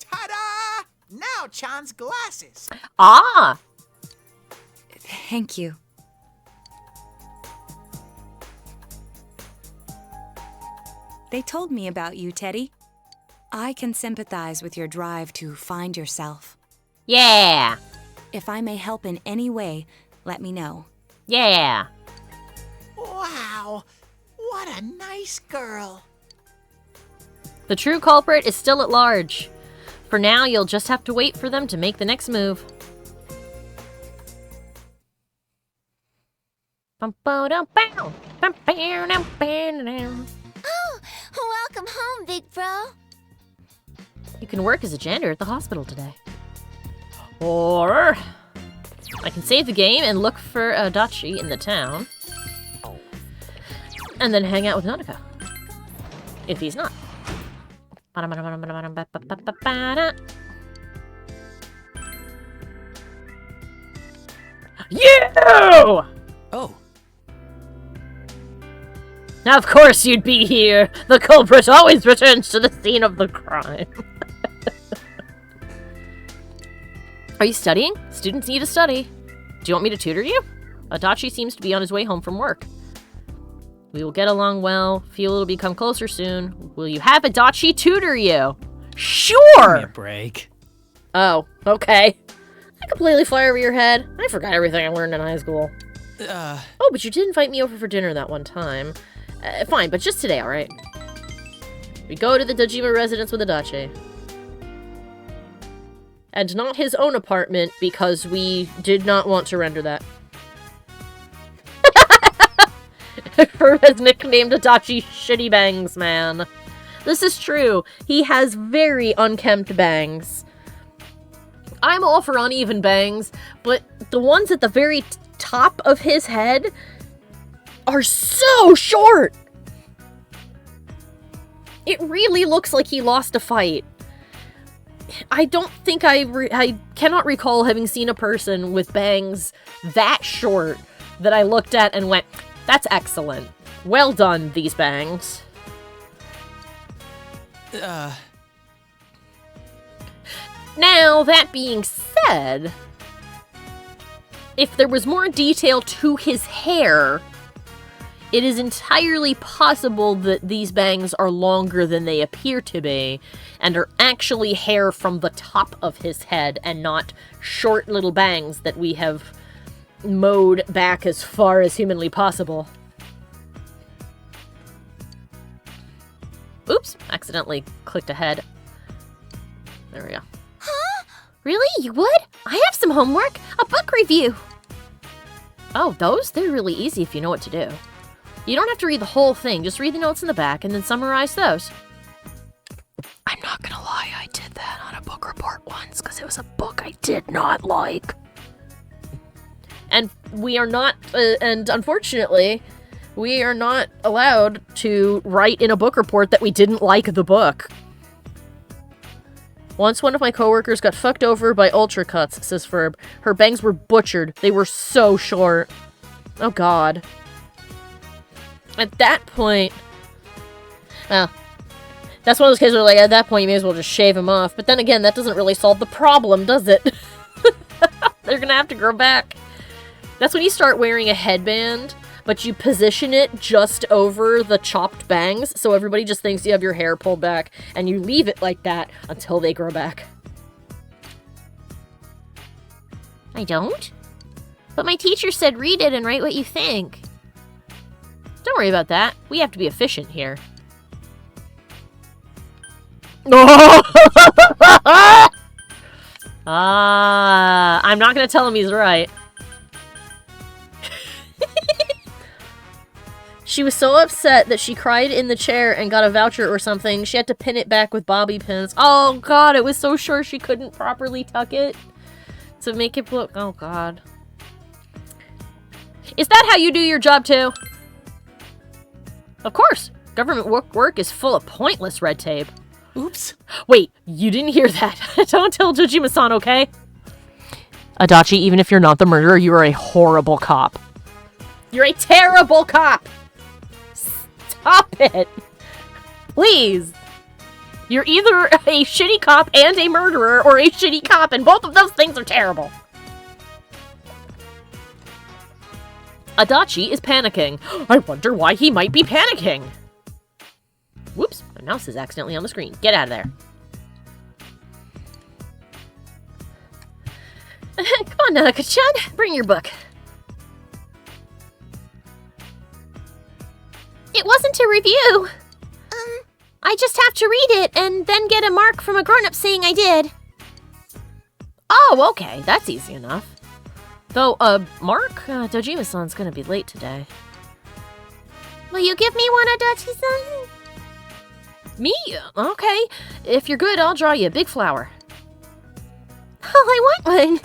Ta-da! Now Chan's glasses. Ah! Thank you. They told me about you, Teddy. I can sympathize with your drive to find yourself. Yeah! If I may help in any way, let me know. Yeah! Wow, what a nice girl. The true culprit is still at large. For now, you'll just have to wait for them to make the next move. Oh, welcome home, big bro. You can work as a janitor at the hospital today. Or I can save the game and look for Adachi in the town. And then hang out with Nanako. If he's not. You! Oh, Now, of course you'd be here. The culprit always returns to the scene of the crime. Are you studying? Students need to study. Do you want me to tutor you? Adachi seems to be on his way home from work. We will get along well. Feel it'll become closer soon. Will you have Adachi tutor you? Sure! Give me a break. Oh, okay. I completely fly over your head. I forgot everything I learned in high school. Oh, but you did invite me over for dinner that one time. Fine, but just today, alright? We go to the Dojima residence with Adachi. And not his own apartment, because we did not want to render that. For his nicknamed Adachi Shitty Bangs Man. This is true. He has very unkempt bangs. I'm all for uneven bangs, but the ones at the very top of his head are so short. It really looks like he lost a fight. I don't think I cannot recall having seen a person with bangs that short that I looked at and went, that's excellent. Well done, these bangs. Now, that being said, if there was more detail to his hair, it is entirely possible that these bangs are longer than they appear to be, and are actually hair from the top of his head, and not short little bangs that we have mowed back as far as humanly possible. Oops, accidentally clicked ahead. There we go. Huh? Really? You would? I have some homework. A book review. Oh, those? They're really easy if you know what to do. You don't have to read the whole thing, just read the notes in the back and then summarize those. I'm not gonna lie, I did that on a book report once, because it was a book I did not like. And we are not, and unfortunately, we are not allowed to write in a book report that we didn't like the book. Once one of my coworkers got fucked over by ultra cuts, says Ferb. Her bangs were butchered. They were so short. Oh god. At that point, well, that's one of those cases where, like, at that point, you may as well just shave them off. But then again, that doesn't really solve the problem, does it? They're gonna have to grow back. That's when you start wearing a headband, but you position it just over the chopped bangs, so everybody just thinks you have your hair pulled back, and you leave it like that until they grow back. I don't? But my teacher said read it and write what you think. Don't worry about that. We have to be efficient here. I'm not gonna tell him he's right. She was so upset that she cried in the chair and got a voucher or something. She had to pin it back with bobby pins. Oh, God, it was so sure she couldn't properly tuck it to make it look... Oh, God. Is that how you do your job, too? Of course. Government work is full of pointless red tape. Oops. Wait, you didn't hear that. Don't tell Dojima-san, okay? Adachi, even if you're not the murderer, you are a horrible cop. You're a terrible cop! Stop it! Please! You're either a shitty cop and a murderer, or a shitty cop, and both of those things are terrible. Adachi is panicking. I wonder why he might be panicking. Whoops, my mouse is accidentally on the screen. Get out of there. Come on, Nanaka-chan, bring your book. It wasn't a review. I just have to read it and then get a mark from a grown-up saying I did. Oh, okay, that's easy enough. Though, Mark, Dojima-san's gonna be late today. Will you give me one, Adachi-san? Me? Okay. If you're good, I'll draw you a big flower. Oh, I want one.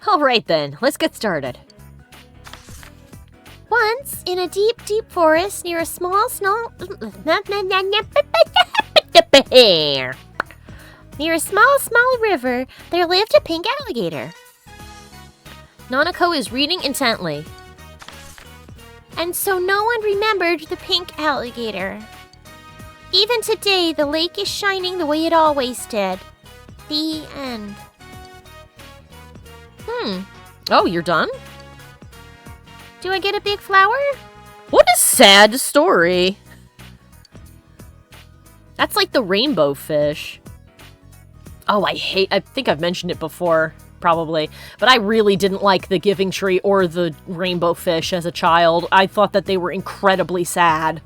Alright then, let's get started. Once, in a deep, deep forest near a small river, there lived a pink alligator. Nanako is reading intently. And so no one remembered the pink alligator. Even today, the lake is shining the way it always did. The end. Oh, you're done? Do I get a big flower? What a sad story. That's like the rainbow fish. Oh, I think I've mentioned it before, probably. But I really didn't like the giving tree or the rainbow fish as a child. I thought that they were incredibly sad.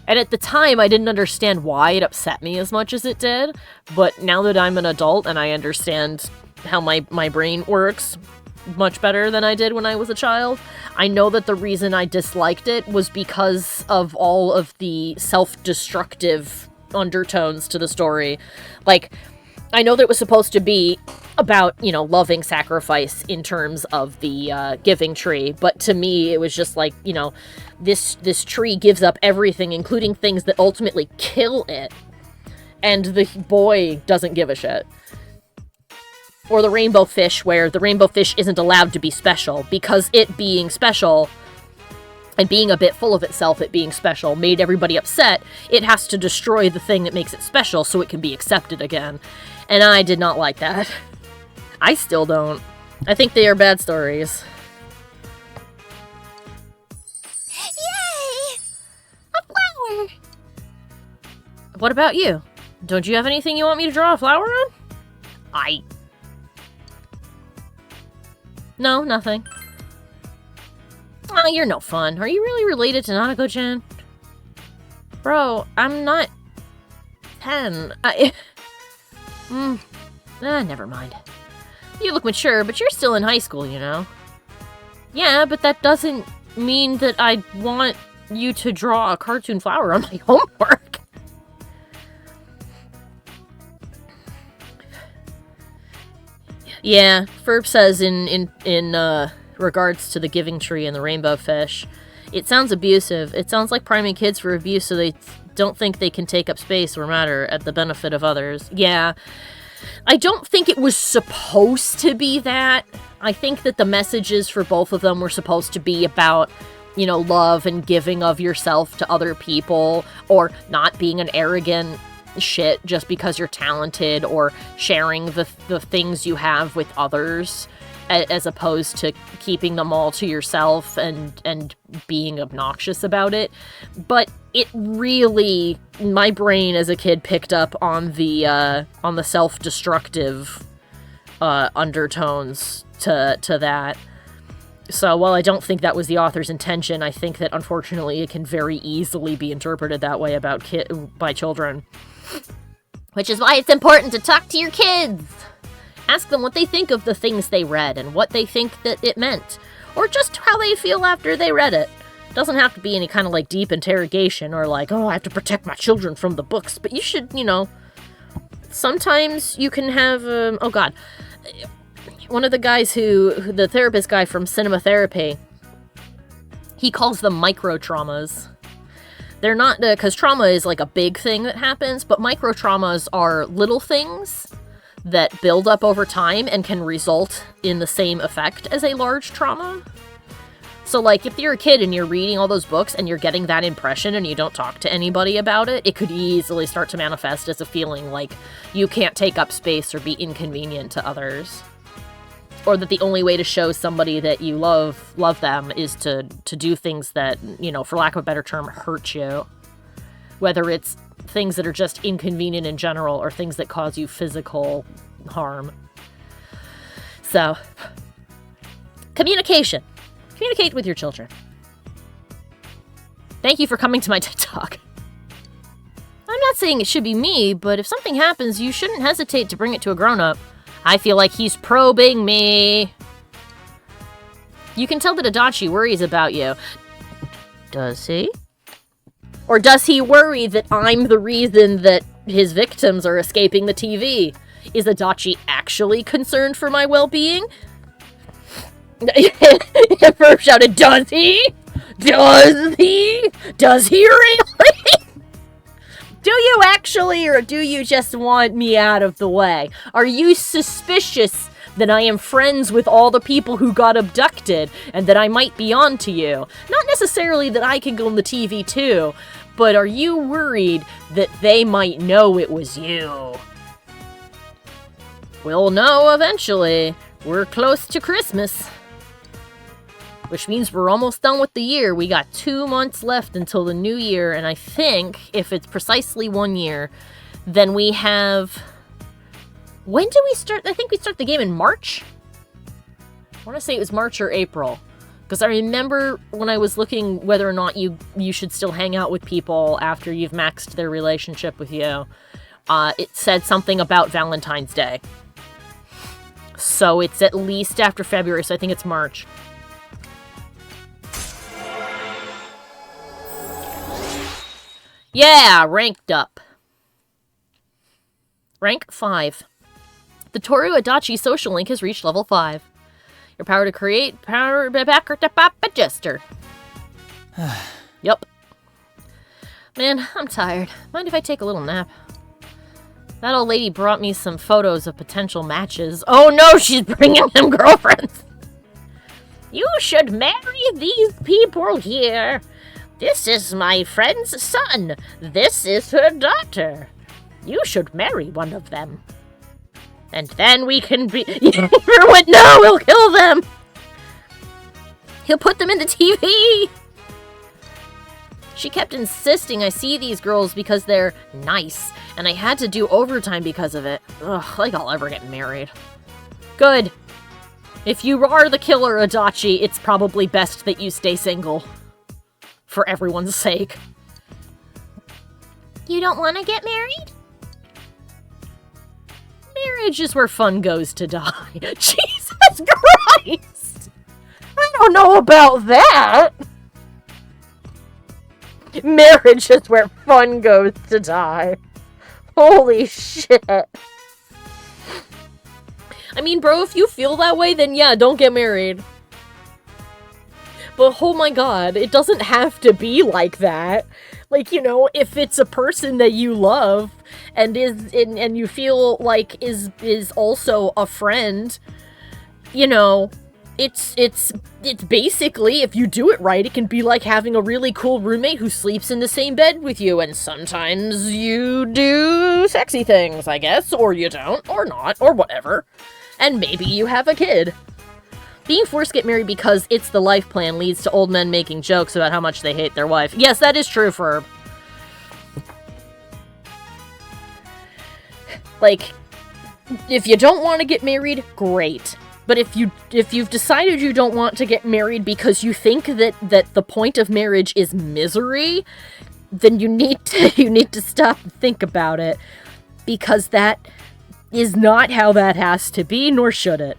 And at the time, I didn't understand why it upset me as much as it did. But now that I'm an adult and I understand how my brain works much better than I did when I was a child, I know that the reason I disliked it was because of all of the self-destructive undertones to the story. Like, I know that it was supposed to be about, you know, loving sacrifice in terms of the giving tree, but to me, it was just like, you know, this tree gives up everything, including things that ultimately kill it, and the boy doesn't give a shit. Or the rainbow fish, where the rainbow fish isn't allowed to be special, because it being special and being a bit full of itself at being special made everybody upset. It has to destroy the thing that makes it special so it can be accepted again. And I did not like that. I still don't. I think they are bad stories. Yay! A flower! What about you? Don't you have anything you want me to draw a flower on? No, nothing. Oh, you're no fun. Are you really related to Nanako-chan? Bro, I'm not 10. Never mind. You look mature, but you're still in high school, you know? Yeah, but that doesn't mean that I want you to draw a cartoon flower on my homework. Yeah, Ferb says in regards to the giving tree and the rainbow fish, it sounds abusive. It sounds like priming kids for abuse so they don't think they can take up space or matter at the benefit of others. Yeah, I don't think it was supposed to be that. I think that the messages for both of them were supposed to be about, you know, love and giving of yourself to other people, or not being an arrogant shit just because you're talented, or sharing the things you have with others, as opposed to keeping them all to yourself and being obnoxious about it. But it really, my brain as a kid picked up on the self-destructive undertones to that. So while I don't think that was the author's intention, I think that unfortunately it can very easily be interpreted that way by children. Which is why it's important to talk to your kids. Ask them what they think of the things they read and what they think that it meant. Or just how they feel after they read it. Doesn't have to be any kind of like deep interrogation or like, oh, I have to protect my children from the books. But you should, you know, sometimes you can have, oh god, one of the guys the therapist guy from Cinema Therapy, he calls them micro traumas. They're not, because trauma is like a big thing that happens, but micro traumas are little things that build up over time and can result in the same effect as a large trauma. So, like, if you're a kid and you're reading all those books and you're getting that impression and you don't talk to anybody about it, it could easily start to manifest as a feeling like you can't take up space or be inconvenient to others. Or that the only way to show somebody that you love them is to do things that, you know, for lack of a better term, hurt you. Whether it's things that are just inconvenient in general or things that cause you physical harm. So, communication. Communicate with your children. Thank you for coming to my TED Talk. I'm not saying it should be me, but if something happens, you shouldn't hesitate to bring it to a grown-up. I feel like he's probing me. You can tell that Adachi worries about you. Does he? Or does he worry that I'm the reason that his victims are escaping the TV? Is Adachi actually concerned for my well-being? First shouted, does he? Does he? Does he really? Do you actually, or do you just want me out of the way? Are you suspicious that I am friends with all the people who got abducted and that I might be on to you? Not necessarily that I can go on the TV too, but are you worried that they might know it was you? We'll know eventually. We're close to Christmas. Which means we're almost done with the year. We got 2 months left until the new year, and I think if it's precisely 1 year, then we have... When do we start? I think we start the game in March? I want to say it was March or April. Because I remember when I was looking whether or not you should still hang out with people after you've maxed their relationship with you, it said something about Valentine's Day. So it's at least after February, so I think it's March. Yeah, ranked up. Rank 5. The Toru Adachi social link has reached level 5. Your power to create, power backer to pop a jester. Yup. Man, I'm tired. Mind if I take a little nap? That old lady brought me some photos of potential matches. Oh no, she's bringing them girlfriends! You should marry these people here. This is my friend's son. This is her daughter. You should marry one of them. And then we can be... What? No, he'll kill them! He'll put them in the TV! She kept insisting I see these girls because they're nice, and I had to do overtime because of it. Ugh, like I'll ever get married. Good. If you are the killer, Adachi, it's probably best that you stay single. For everyone's sake. You don't want to get married? Marriage is where fun goes to die. Jesus Christ! I don't know about that! Marriage is where fun goes to die. Holy shit. I mean, bro, if you feel that way, then yeah, don't get married. But oh my god, it doesn't have to be like that. Like, you know, if it's a person that you love and and you feel like is also a friend, you know, it's basically, if you do it right, it can be like having a really cool roommate who sleeps in the same bed with you, and sometimes you do sexy things, I guess, or you don't, or not, or whatever. And maybe you have a kid. Being forced to get married because it's the life plan leads to old men making jokes about how much they hate their wife. Yes, that is true, Ferb. Like, if you don't want to get married, great. But if you've decided you don't want to get married because you think that the point of marriage is misery, then you need to stop and think about it. Because that is not how that has to be, nor should it.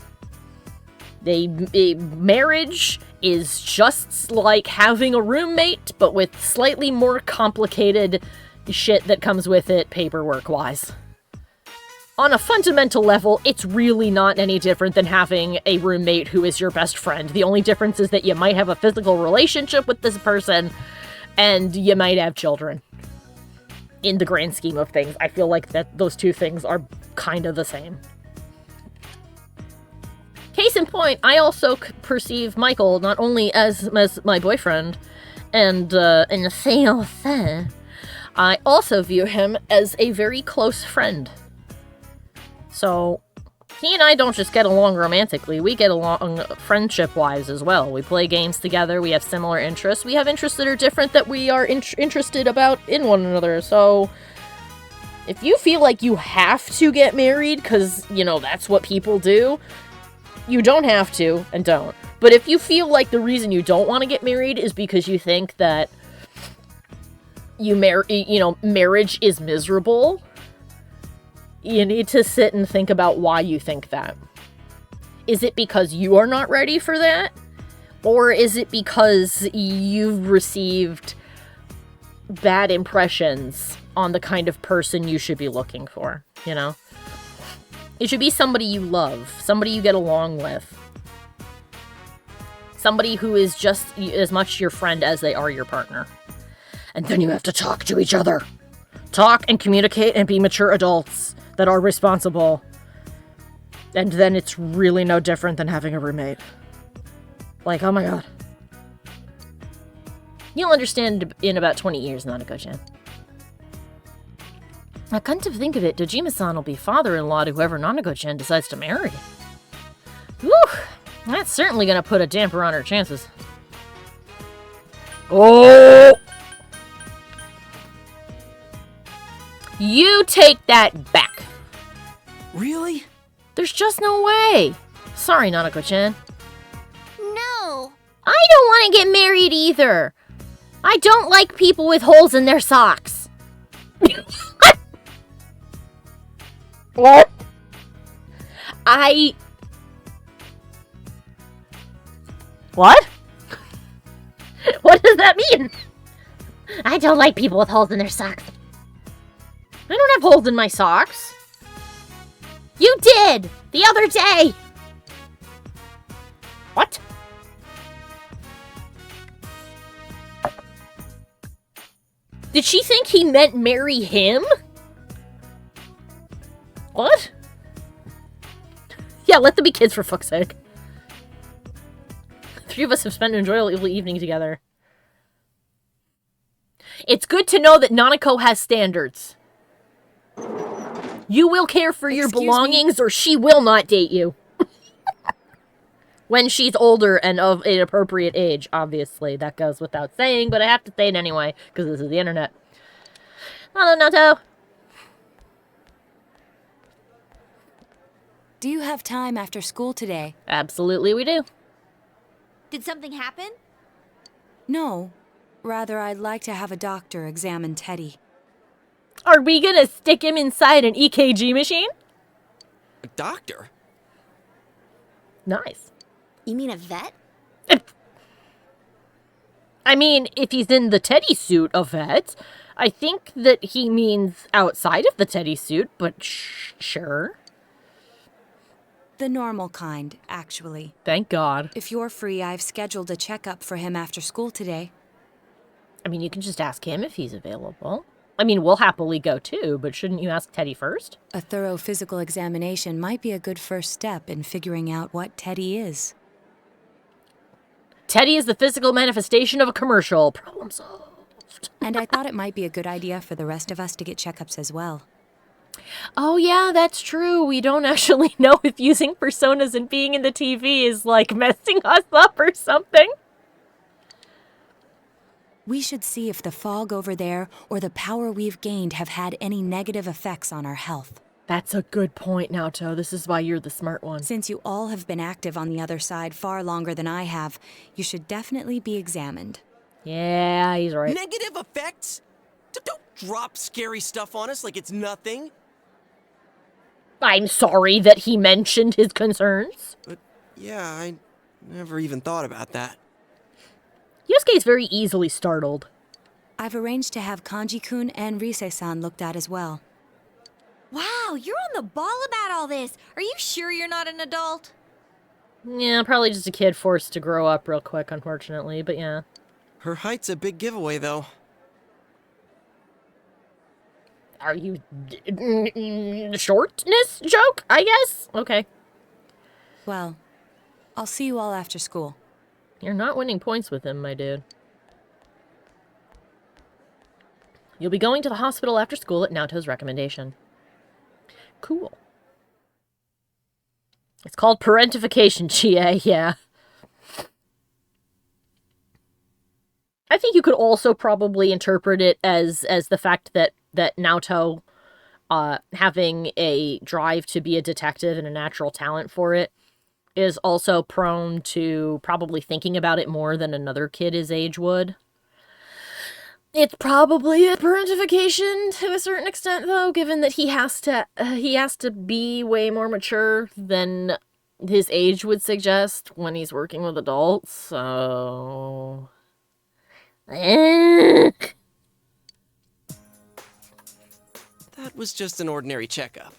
Marriage is just like having a roommate, but with slightly more complicated shit that comes with it paperwork-wise. On a fundamental level, it's really not any different than having a roommate who is your best friend. The only difference is that you might have a physical relationship with this person, and you might have children. In the grand scheme of things, I feel like that those two things are kind of the same. Case in point, I also perceive Michael not only as my boyfriend and in the fiancé, I also view him as a very close friend. So, he and I don't just get along romantically, we get along friendship-wise as well. We play games together, we have similar interests, we have interests that are different that we are interested about in one another, so... If you feel like you have to get married, because, you know, that's what people do, you don't have to, and don't. But if you feel like the reason you don't want to get married is because you think that marriage is miserable, you need to sit and think about why you think that. Is it because you are not ready for that? Or is it because you've received bad impressions on the kind of person you should be looking for, you know? It should be somebody you love, somebody you get along with. Somebody who is just as much your friend as they are your partner. And then you have to talk to each other. Talk and communicate and be mature adults that are responsible. And then it's really no different than having a roommate. Like, oh my god. You'll understand in about 20 years, Nanako-chan. I come to think of it, Dojima-san will be father-in-law to whoever Nanako-chan decides to marry. Whew! That's certainly gonna put a damper on her chances. Oh! You take that back. Really? There's just no way. Sorry, Nanako-chan. No! I don't want to get married either. I don't like people with holes in their socks. What? What? What does that mean? I don't like people with holes in their socks. I don't have holes in my socks. You did! The other day! What? Did she think he meant marry him? What? Yeah, let them be kids for fuck's sake. Three of us have spent an enjoyable evening together. It's good to know that Nanako has standards. You will care for your belongings or she will not date you. When she's older and of an appropriate age, obviously. That goes without saying, but I have to say it anyway, because this is the internet. Hello, Nato. Do you have time after school today? Absolutely we do. Did something happen? No. Rather, I'd like to have a doctor examine Teddy. Are we gonna stick him inside an EKG machine? A doctor? Nice. You mean a vet? I mean, if he's in the Teddy suit, a vet. I think that he means outside of the Teddy suit, but sure. The normal kind, actually. Thank God. If you're free, I've scheduled a checkup for him after school today. I mean, you can just ask him if he's available. I mean, we'll happily go too, but shouldn't you ask Teddy first? A thorough physical examination might be a good first step in figuring out what Teddy is. Teddy is the physical manifestation of a commercial. Problem solved. And I thought it might be a good idea for the rest of us to get checkups as well. Oh yeah, that's true. We don't actually know if using personas and being in the TV is like messing us up or something. We should see if the fog over there or the power we've gained have had any negative effects on our health. That's a good point, Naoto. This is why you're the smart one. Since you all have been active on the other side far longer than I have, you should definitely be examined. Yeah, he's right. Negative effects? Don't drop scary stuff on us like it's nothing. I'm sorry that he mentioned his concerns. Yeah, I never even thought about that. Yosuke is very easily startled. I've arranged to have Kanji-kun and Rise-san looked at as well. Wow, you're on the ball about all this. Are you sure you're not an adult? Yeah, probably just a kid forced to grow up real quick, unfortunately, but yeah. Her height's a big giveaway, though. Are you... shortness joke, I guess? Okay. Well, I'll see you all after school. You're not winning points with him, my dude. You'll be going to the hospital after school at Naoto's recommendation. Cool. It's called parentification, Chie, yeah. I think you could also probably interpret it as the fact that Naoto, having a drive to be a detective and a natural talent for it, is also prone to probably thinking about it more than another kid his age would. It's probably a parentification to a certain extent, though, given that he has to be way more mature than his age would suggest when he's working with adults, so... That was just an ordinary checkup.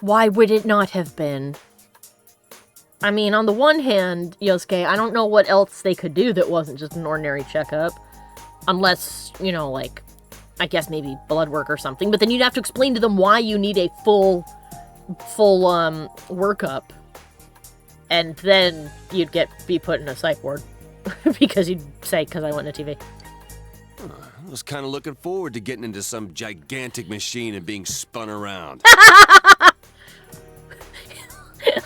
Why would it not have been? I mean, on the one hand, Yosuke, I don't know what else they could do that wasn't just an ordinary checkup. Unless, you know, like, I guess maybe blood work or something. But then you'd have to explain to them why you need a full workup. And then you'd be put in a psych ward. Because you'd say, because I went to TV. I was kind of looking forward to getting into some gigantic machine and being spun around.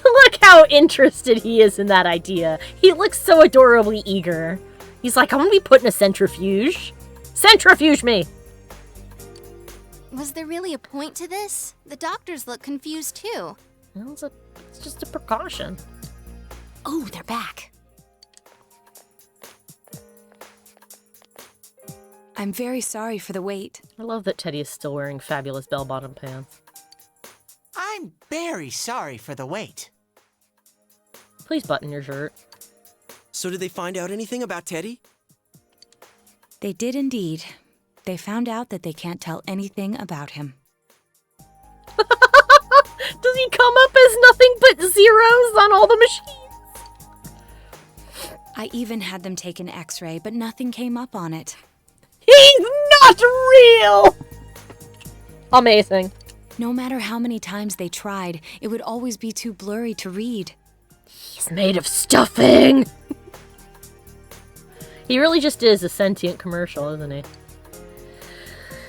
Look how interested he is in that idea. He looks so adorably eager. He's like, I'm gonna be put in a centrifuge. Centrifuge me! Was there really a point to this? The doctors look confused too. Well, it's just a precaution. Oh, they're back. I'm very sorry for the wait. I love that Teddy is still wearing fabulous bell-bottom pants. I'm very sorry for the wait. Please button your shirt. So did they find out anything about Teddy? They did indeed. They found out that they can't tell anything about him. Does he come up as nothing but zeros on all the machines? I even had them take an x-ray, but nothing came up on it. He's not real! Amazing. No matter how many times they tried, it would always be too blurry to read. He's made of stuffing! He really just is a sentient commercial, isn't he?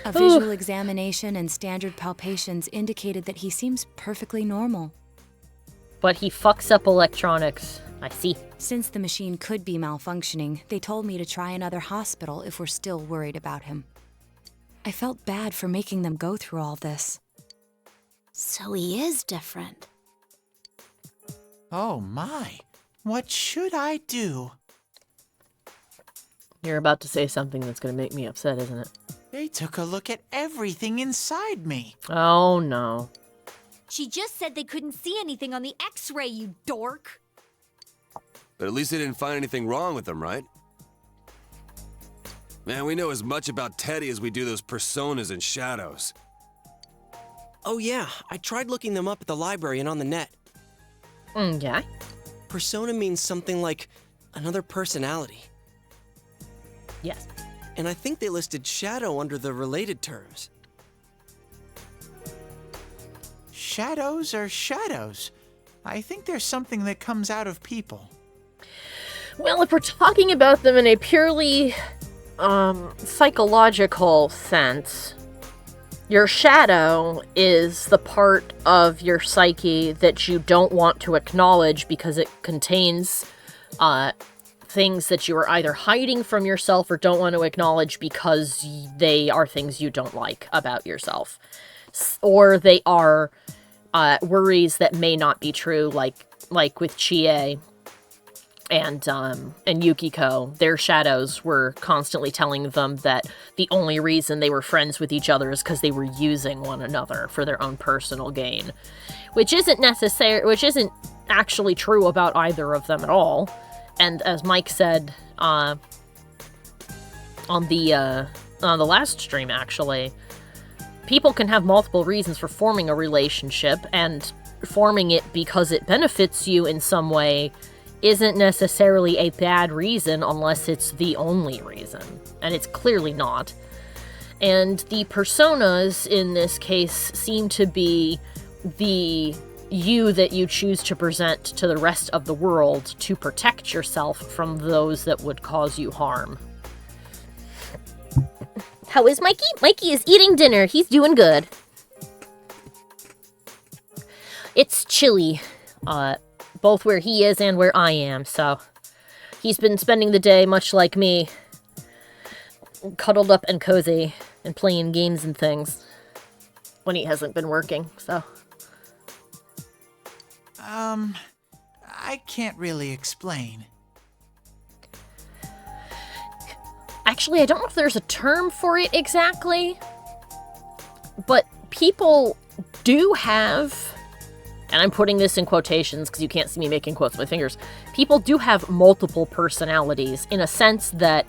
A visual examination and standard palpations indicated that he seems perfectly normal. But he fucks up electronics. I see. Since the machine could be malfunctioning, they told me to try another hospital if we're still worried about him. I felt bad for making them go through all this. So he is different. Oh my, what should I do? You're about to say something that's going to make me upset, isn't it? They took a look at everything inside me. Oh, no. She just said they couldn't see anything on the x-ray, you dork. But at least they didn't find anything wrong with him, right? Man, we know as much about Teddy as we do those personas and shadows. Oh yeah, I tried looking them up at the library and on the net. Yeah? Persona means something like another personality. Yes. And I think they listed shadow under the related terms. Shadows are shadows. I think there's something that comes out of people. Well, if we're talking about them in a purely psychological sense, your shadow is the part of your psyche that you don't want to acknowledge because it contains things that you are either hiding from yourself or don't want to acknowledge because they are things you don't like about yourself. Or they are worries that may not be true, like with Chie and Yukiko. Their shadows were constantly telling them that the only reason they were friends with each other is because they were using one another for their own personal gain, which isn't actually true about either of them at all. And as Mike said on the last stream, actually, people can have multiple reasons for forming a relationship, and forming it because it benefits you in some way isn't necessarily a bad reason unless it's the only reason. And it's clearly not. And the personas in this case seem to be the you that you choose to present to the rest of the world to protect yourself from those that would cause you harm. How is Mikey? Mikey is eating dinner. He's doing good. It's chilly, both where he is and where I am, so he's been spending the day, much like me, cuddled up and cozy and playing games and things when he hasn't been working, so. I can't really explain. Actually, I don't know if there's a term for it exactly, but people do have, and I'm putting this in quotations because you can't see me making quotes with my fingers, people do have multiple personalities in a sense that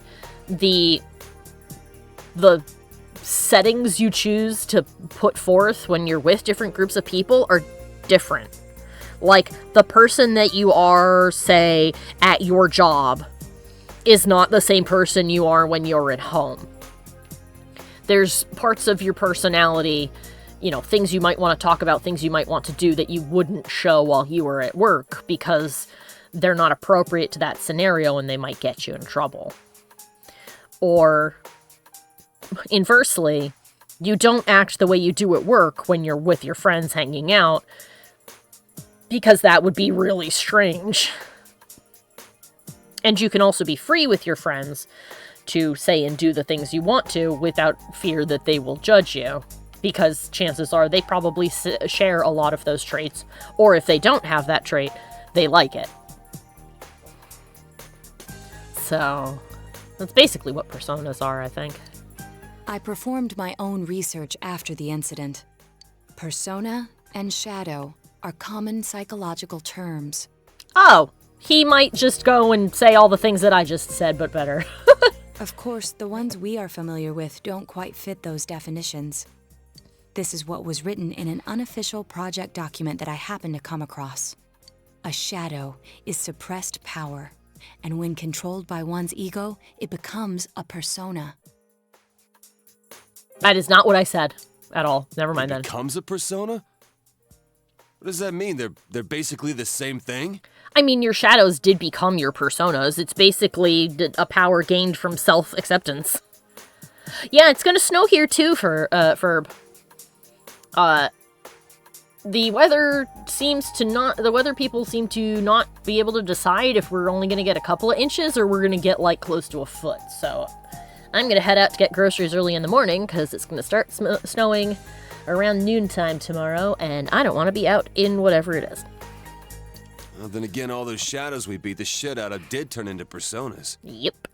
the settings you choose to put forth when you're with different groups of people are different. Like, the person that you are, say, at your job is not the same person you are when you're at home. There's parts of your personality, you know, things you might want to talk about, things you might want to do that you wouldn't show while you were at work because they're not appropriate to that scenario and they might get you in trouble. Or, inversely, you don't act the way you do at work when you're with your friends hanging out because that would be really strange. And you can also be free with your friends to say and do the things you want to without fear that they will judge you, because chances are they probably share a lot of those traits, or if they don't have that trait, they like it. So, that's basically what personas are, I think. I performed my own research after the incident. Persona and shadow are common psychological terms. Oh, he might just go and say all the things that I just said, but better. Of course, the ones we are familiar with don't quite fit those definitions. This is what was written in an unofficial project document that I happened to come across. A shadow is suppressed power, and when controlled by one's ego, it becomes a persona. That is not what I said at all. Never mind then. Becomes a persona? What does that mean? They're basically the same thing? I mean, your shadows did become your personas. It's basically a power gained from self-acceptance. Yeah, it's gonna snow here too for the weather people seem to not be able to decide if we're only gonna get a couple of inches or we're gonna get like close to a foot. So I'm gonna head out to get groceries early in the morning because it's gonna start snowing around noontime tomorrow, and I don't want to be out in whatever it is. Well, then again, all those shadows we beat the shit out of did turn into personas. Yep.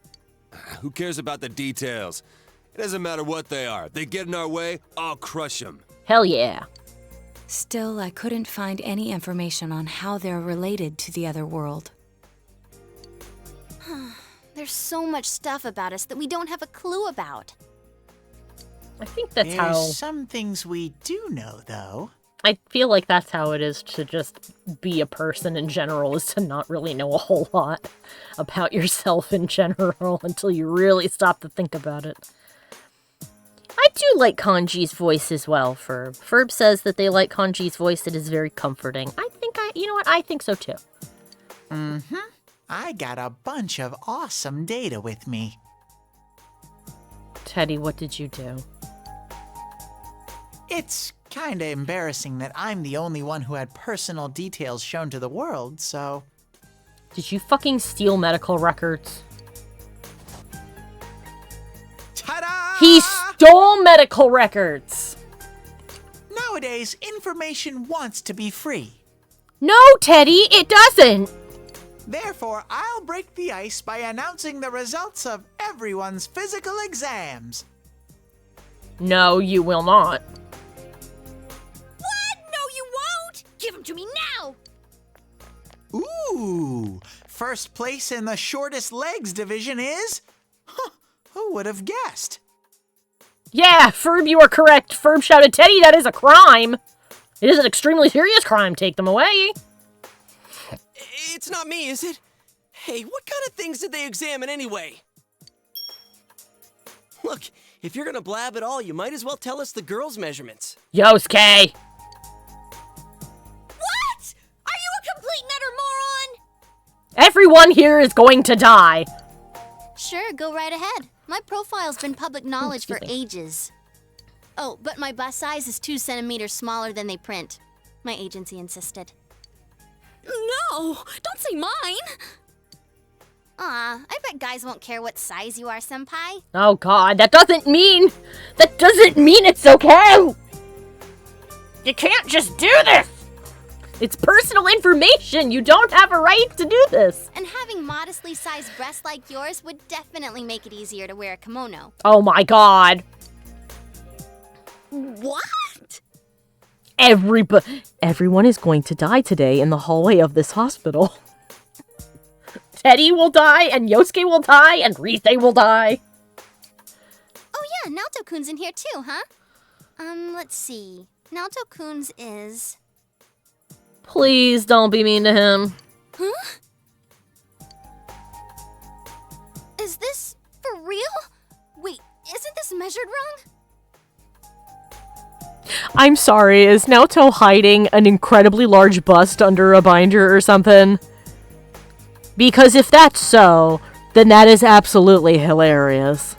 Who cares about the details? It doesn't matter what they are. If they get in our way, I'll crush them. Hell yeah. Still, I couldn't find any information on how they're related to the other world. There's so much stuff about us that we don't have a clue about. I think that's There's how... some things we do know, though. I feel like that's how it is to just be a person in general, is to not really know a whole lot about yourself in general until you really stop to think about it. I do like Kanji's voice as well, Ferb. Ferb says that they like Kanji's voice. It is very comforting. You know what? I think so too. Mm-hmm. I got a bunch of awesome data with me. Teddy, what did you do? It's kinda embarrassing that I'm the only one who had personal details shown to the world, so... Did you fucking steal medical records? Ta-da! He stole medical records! Nowadays, information wants to be free. No, Teddy, it doesn't! Therefore, I'll break the ice by announcing the results of everyone's physical exams. No, you will not. What? No, you won't! Give him to me now! Ooh! First place in the shortest legs division is... Huh, who would have guessed? Yeah, Ferb, you are correct. Ferb shouted, Teddy, that is a crime. It is an extremely serious crime. Take them away. It's not me, is it? Hey, what kind of things did they examine anyway? Look, if you're gonna blab at all, you might as well tell us the girls' measurements. Yosuke! What? Are you a complete and utter moron? Everyone here is going to die. Sure, go right ahead. My profile's been public knowledge for excuse me. ages. Oh, but my bust size is 2 centimeters smaller than they print. My agency insisted. No, don't say mine. Aw, I bet guys won't care what size you are, senpai. Oh god, that doesn't mean it's okay! You can't just do this! It's personal information! You don't have a right to do this! And having modestly sized breasts like yours would definitely make it easier to wear a kimono. Oh my god. What? Everyone is going to die today in the hallway of this hospital. Teddy will die, and Yosuke will die, and Rise will die. Oh yeah, Naoto-kun's in here too, huh? Let's see. Naoto-kun's is... Please don't be mean to him. Huh? Is this for real? Wait, isn't this measured wrong? I'm sorry, is Naoto hiding an incredibly large bust under a binder or something? Because if that's so, then that is absolutely hilarious.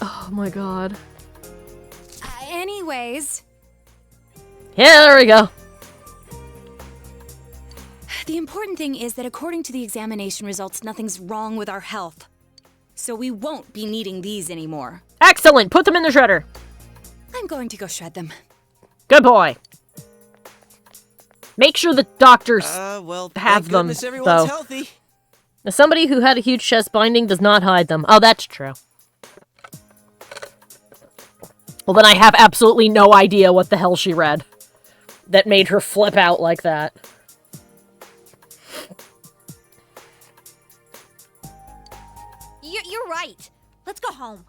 Oh my god. Anyways, Yeah, there we go. the important thing is that according to the examination results, nothing's wrong with our health. So we won't be needing these anymore. Excellent! Put them in the shredder. I'm going to go shred them. Good boy. Make sure the doctors Well, have thank them, goodness everyone's though. healthy. Now, somebody who had a huge chest binding does not hide them. Oh, that's true. Well, then I have absolutely no idea what the hell she read that made her flip out like that. You're right. Let's go home.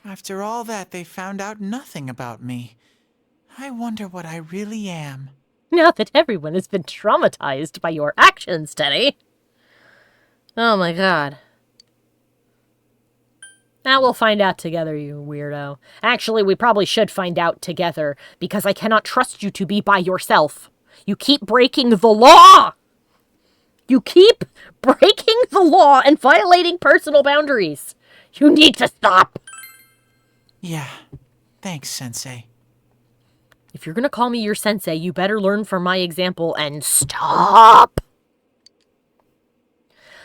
After all that, they found out nothing about me. I wonder what I really am. Now that everyone has been traumatized by your actions, Teddy. Oh my god. Now we'll find out together, you weirdo. Actually, we probably should find out together, because I cannot trust you to be by yourself. You keep breaking the law! You keep breaking the law and violating personal boundaries. You need to stop. Yeah, thanks, Sensei. If you're gonna call me your sensei, you better learn from my example and stop.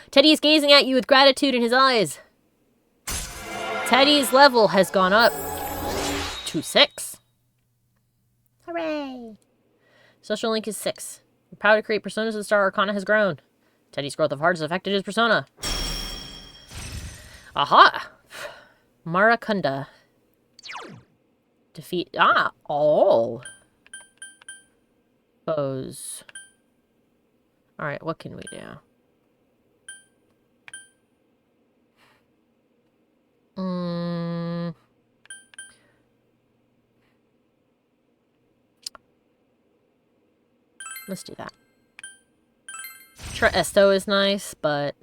Teddy is gazing at you with gratitude in his eyes. Teddy's level has gone up to 6. Hooray! Social link is 6. The power to create personas of the Star Arcana has grown. Teddy's growth of heart has affected his persona. Aha! Marakunda. Defeat... all. Foes. Alright, what can we do? Let's do that. Esto is nice, but...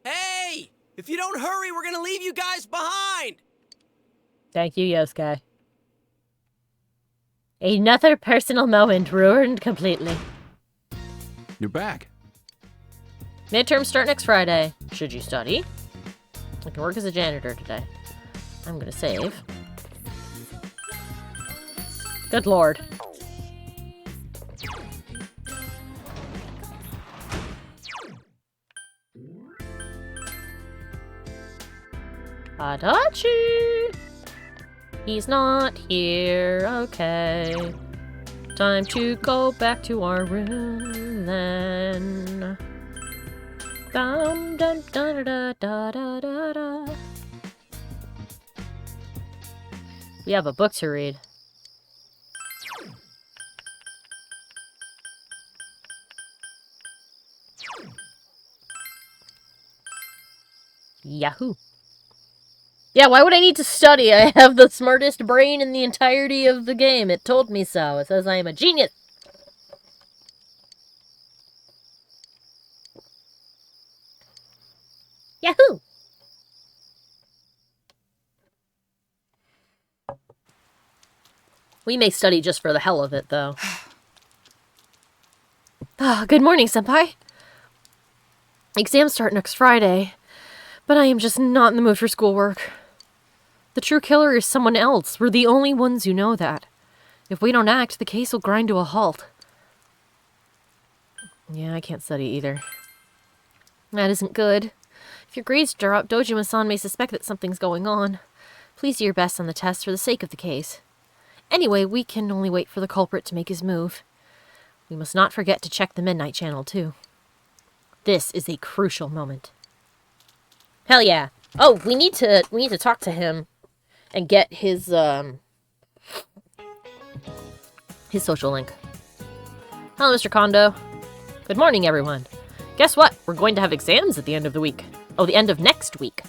Hey! If you don't hurry, we're gonna leave you guys behind! Thank you, Yosuke. Another personal moment ruined completely. You're back. Midterms start next Friday. Should you study? I can work as a janitor today. I'm gonna save. Good lord. Adachi! He's not here, okay. Time to go back to our room then. Dum, dum, da, da, da, da, da, da. We have a book to read. Yahoo! Yeah, why would I need to study? I have the smartest brain in the entirety of the game. It told me so. It says I am a genius. Yahoo! We may study just for the hell of it, though. Good morning, Senpai. Exams start next Friday, but I am just not in the mood for schoolwork. The true killer is someone else. We're the only ones who know that. If we don't act, the case will grind to a halt. Yeah, I can't study either. That isn't good. If your grades drop, Dojima-san may suspect that something's going on. Please do your best on the test for the sake of the case. Anyway, we can only wait for the culprit to make his move. We must not forget to check the Midnight Channel, too. This is a crucial moment. Hell yeah. Oh, we need to talk to him and get his social link. Hello, Mr. Kondo. Good morning, everyone. Guess what? We're going to have exams at the end of the week. Oh, the end of next week.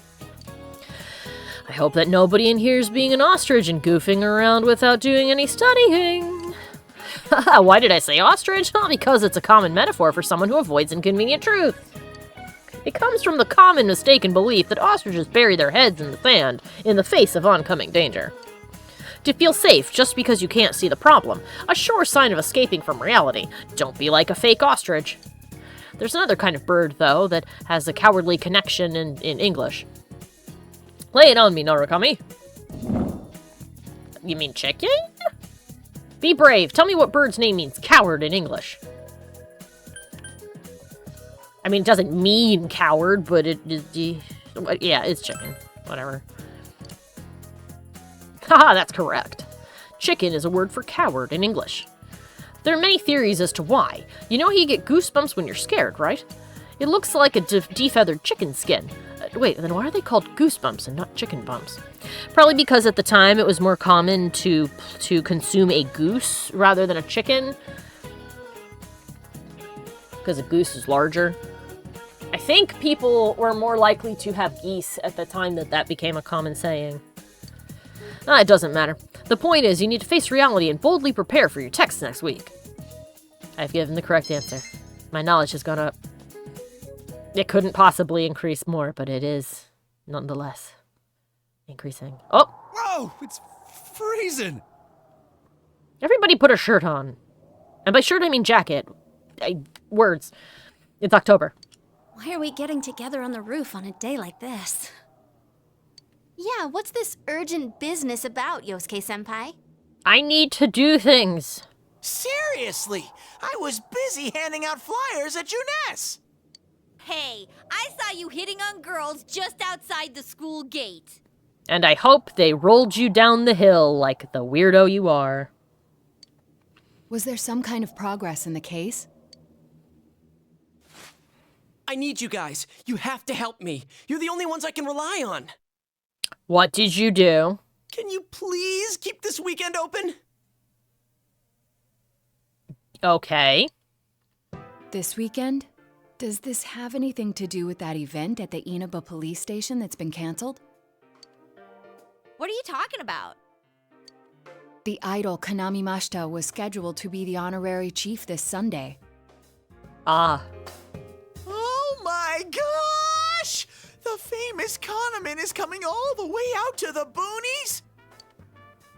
I hope that nobody in here is being an ostrich and goofing around without doing any studying. Why did I say ostrich? Well, because it's a common metaphor for someone who avoids inconvenient truth. It comes from the common mistaken belief that ostriches bury their heads in the sand in the face of oncoming danger. To feel safe just because you can't see the problem, a sure sign of escaping from reality. Don't be like a fake ostrich. There's another kind of bird, though, that has a cowardly connection in English. Lay it on me, Norikami. You mean chicken? Be brave. Tell me what bird's name means coward in English. I mean, it doesn't mean coward, but yeah, it's chicken. Whatever. Haha, that's correct. Chicken is a word for coward in English. There are many theories as to why. You know how you get goosebumps when you're scared, right? It looks like a defeathered chicken skin. Wait, then why are they called goosebumps and not chicken bumps? Probably because at the time it was more common to consume a goose rather than a chicken. Because a goose is larger. I think people were more likely to have geese at the time that became a common saying. It doesn't matter. The point is, you need to face reality and boldly prepare for your text next week. I've given the correct answer. My knowledge has gone up. It couldn't possibly increase more, but it is, nonetheless, increasing. Oh! Whoa! It's freezing! Everybody put a shirt on. And by shirt, I mean jacket. Words. It's October. Why are we getting together on the roof on a day like this? Yeah, what's this urgent business about, Yosuke-senpai? I need to do things. Seriously, I was busy handing out flyers at Juness. Hey, I saw you hitting on girls just outside the school gate. And I hope they rolled you down the hill like the weirdo you are. Was there some kind of progress in the case? I need you guys. You have to help me. You're the only ones I can rely on. What did you do? Can you please keep this weekend open? Okay. This weekend? Does this have anything to do with that event at the Inaba police station that's been canceled? What are you talking about? The idol Kanami Mashita was scheduled to be the honorary chief this Sunday. Ah. Oh my gosh! The famous Kahneman is coming all the way out to the boonies?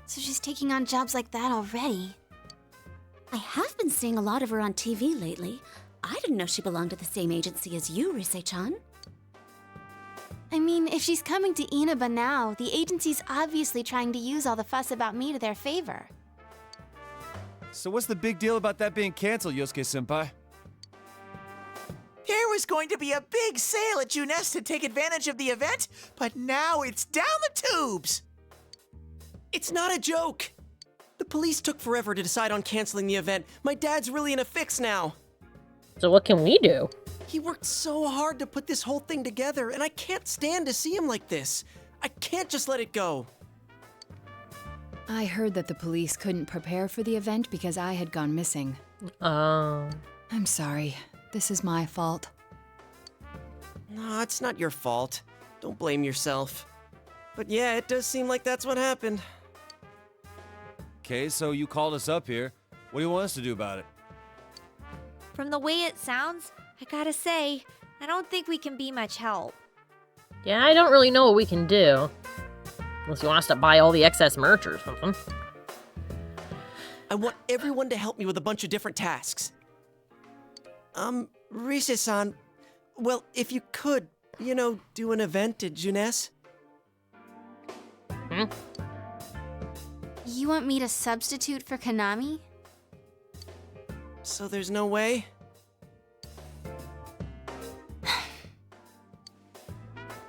So she's taking on jobs like that already. I have been seeing a lot of her on TV lately. I didn't know she belonged to the same agency as you, Rise-chan. I mean, if she's coming to Inaba now, the agency's obviously trying to use all the fuss about me to their favor. So what's the big deal about that being canceled, Yosuke-senpai? There was going to be a big sale at Juness to take advantage of the event, but now it's down the tubes! It's not a joke. The police took forever to decide on canceling the event. My dad's really in a fix now. So what can we do? He worked so hard to put this whole thing together, and I can't stand to see him like this. I can't just let it go. I heard that the police couldn't prepare for the event because I had gone missing. Oh. I'm sorry. This is my fault. No, it's not your fault. Don't blame yourself. But yeah, it does seem like that's what happened. Okay, so you called us up here. What do you want us to do about it? From the way it sounds, I gotta say, I don't think we can be much help. Yeah, I don't really know what we can do. Unless you want us to buy all the excess merch or something. I want everyone to help me with a bunch of different tasks. Rise-san, well, if you could, do an event at Jeunesse. Hmm? You want me to substitute for Konami? So there's no way?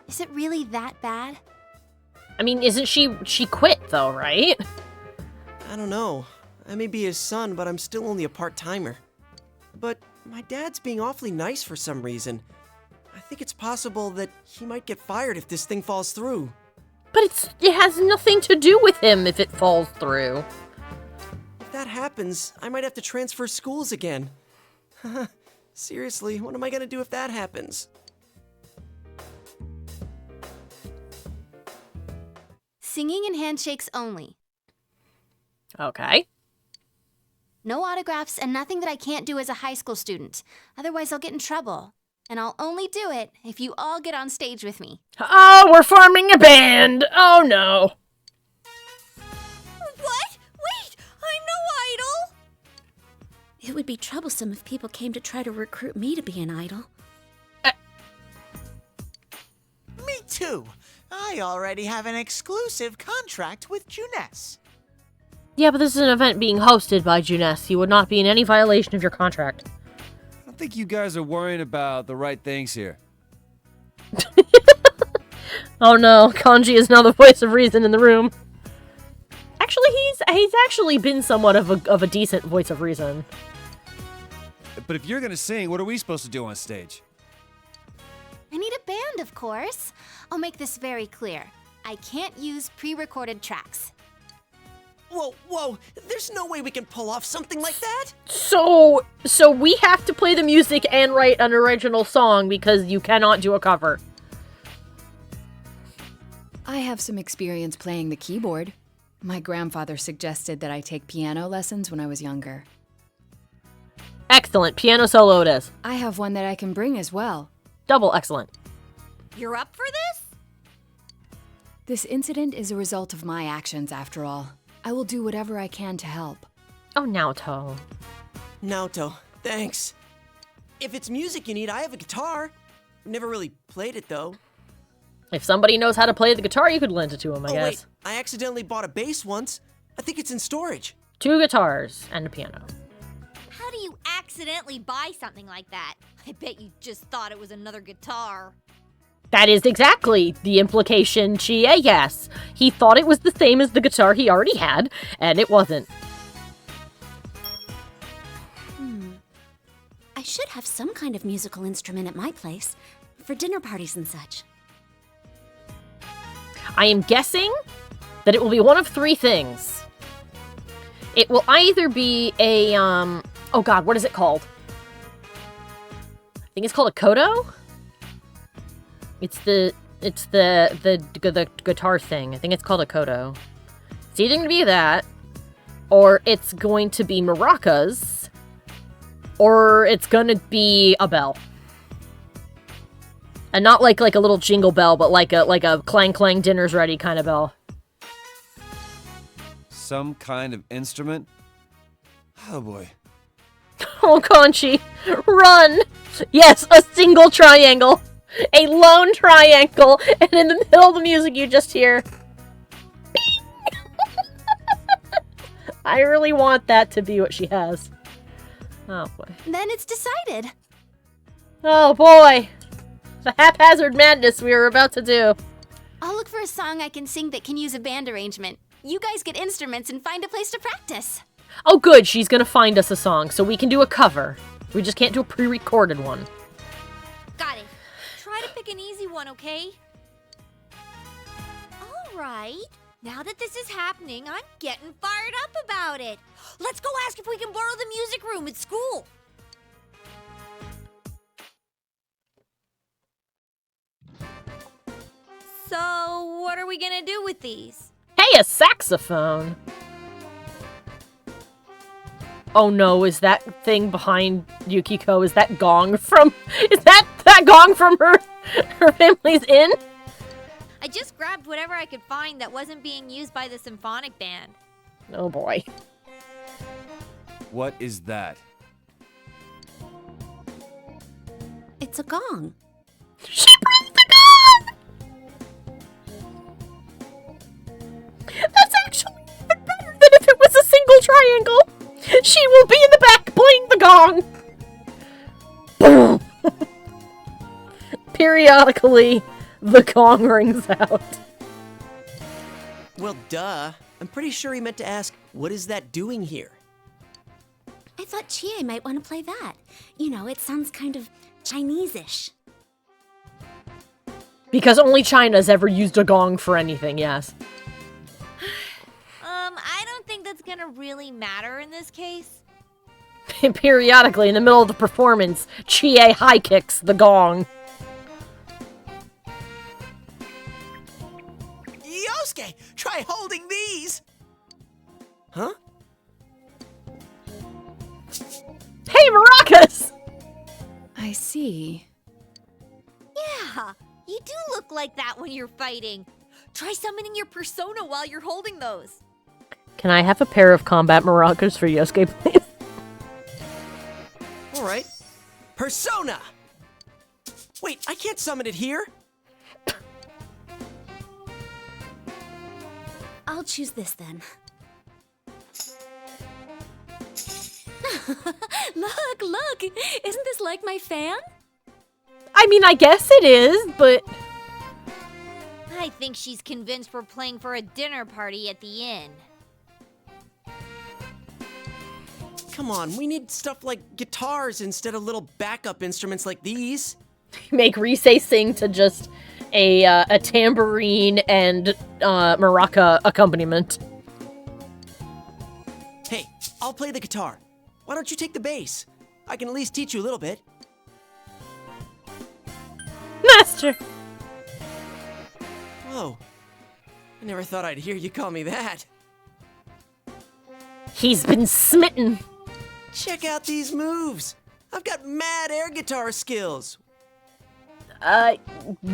Is it really that bad? I mean, isn't she quit though, right? I don't know. I may be his son, but I'm still only a part-timer. But my dad's being awfully nice for some reason. I think it's possible that he might get fired if this thing falls through. But it has nothing to do with him if it falls through. If that happens, I might have to transfer schools again. Seriously, what am I gonna do if that happens? Singing and handshakes only. Okay. No autographs and nothing that I can't do as a high school student. Otherwise, I'll get in trouble. And I'll only do it if you all get on stage with me. Oh, we're forming a band! Oh no! What? Wait, I'm no idol! It would be troublesome if people came to try to recruit me to be an idol. Me too. I already have an exclusive contract with Jeunesse. Yeah, but this is an event being hosted by Jeunesse. You would not be in any violation of your contract. I think you guys are worrying about the right things here. Oh no, Kanji is now the voice of reason in the room. Actually, he's actually been somewhat of a decent voice of reason. But if you're gonna sing, what are we supposed to do on stage? I need a band, of course. I'll make this very clear. I can't use pre-recorded tracks. Whoa, there's no way we can pull off something like that! So we have to play the music and write an original song because you cannot do a cover. I have some experience playing the keyboard. My grandfather suggested that I take piano lessons when I was younger. Excellent. Piano solo it is. I have one that I can bring as well. Double excellent. You're up for this? This incident is a result of my actions, after all. I will do whatever I can to help. Oh, Naoto. Naoto, thanks. If it's music you need, I have a guitar. Never really played it, though. If somebody knows how to play the guitar, you could lend it to him, I guess. Wait, I accidentally bought a bass once. I think it's in storage. 2 guitars and a piano. How do you accidentally buy something like that? I bet you just thought it was another guitar. That is exactly the implication, Chia, yes. He thought it was the same as the guitar he already had, and it wasn't. I should have some kind of musical instrument at my place, for dinner parties and such. I am guessing that it will be one of 3 things. It will either be a, oh god, what is it called? I think it's called a koto? It's the guitar thing. I think it's called a koto. It's either going to be that, or it's going to be maracas, or it's going to be a bell. And not like a little jingle bell, but like a clang clang dinner's ready kind of bell. Some kind of instrument? Oh boy. Oh, Conchi, run! Yes, a single triangle. A lone triangle, and in the middle of the music you just hear... I really want that to be what she has. Oh, boy. Then it's decided. Oh, boy. The haphazard madness we were about to do. I'll look for a song I can sing that can use a band arrangement. You guys get instruments and find a place to practice. Oh, good. She's gonna find us a song, so we can do a cover. We just can't do a pre-recorded one. Got it. Try to pick an easy one, okay? All right. Now that this is happening, I'm getting fired up about it. Let's go ask if we can borrow the music room at school. So, what are we gonna do with these? Hey, a saxophone! Oh no, is that thing behind Yukiko, is that gong from... Is that gong from her family's inn? I just grabbed whatever I could find that wasn't being used by the symphonic band. Oh boy. What is that? It's a gong. She pressed the gong! That's actually even better than if it was a single triangle. She will be in the back playing the gong. Boom. Periodically, the gong rings out. Well, duh. I'm pretty sure he meant to ask, what is that doing here? I thought Chie might want to play that. You know, it sounds kind of Chinese-ish. Because only China's ever used a gong for anything, yes. I don't think that's gonna really matter in this case. Periodically, in the middle of the performance, Chie high kicks the gong. Yosuke, try holding these. Huh? Hey, maracas! I see. Yeah, you do look like that when you're fighting. Try summoning your persona while you're holding those. Can I have a pair of combat maracas for Yosuke, please? All right. Persona! Wait, I can't summon it here. I'll choose this then. Look! Isn't this like my fan? I mean, I guess it is, but... I think she's convinced we're playing for a dinner party at the inn. Come on, we need stuff like guitars instead of little backup instruments like these. Make Rise sing to just a tambourine and maraca accompaniment. Hey, I'll play the guitar. Why don't you take the bass? I can at least teach you a little bit. Master! Whoa. I never thought I'd hear you call me that. He's been smitten. Check out these moves. I've got mad air guitar skills.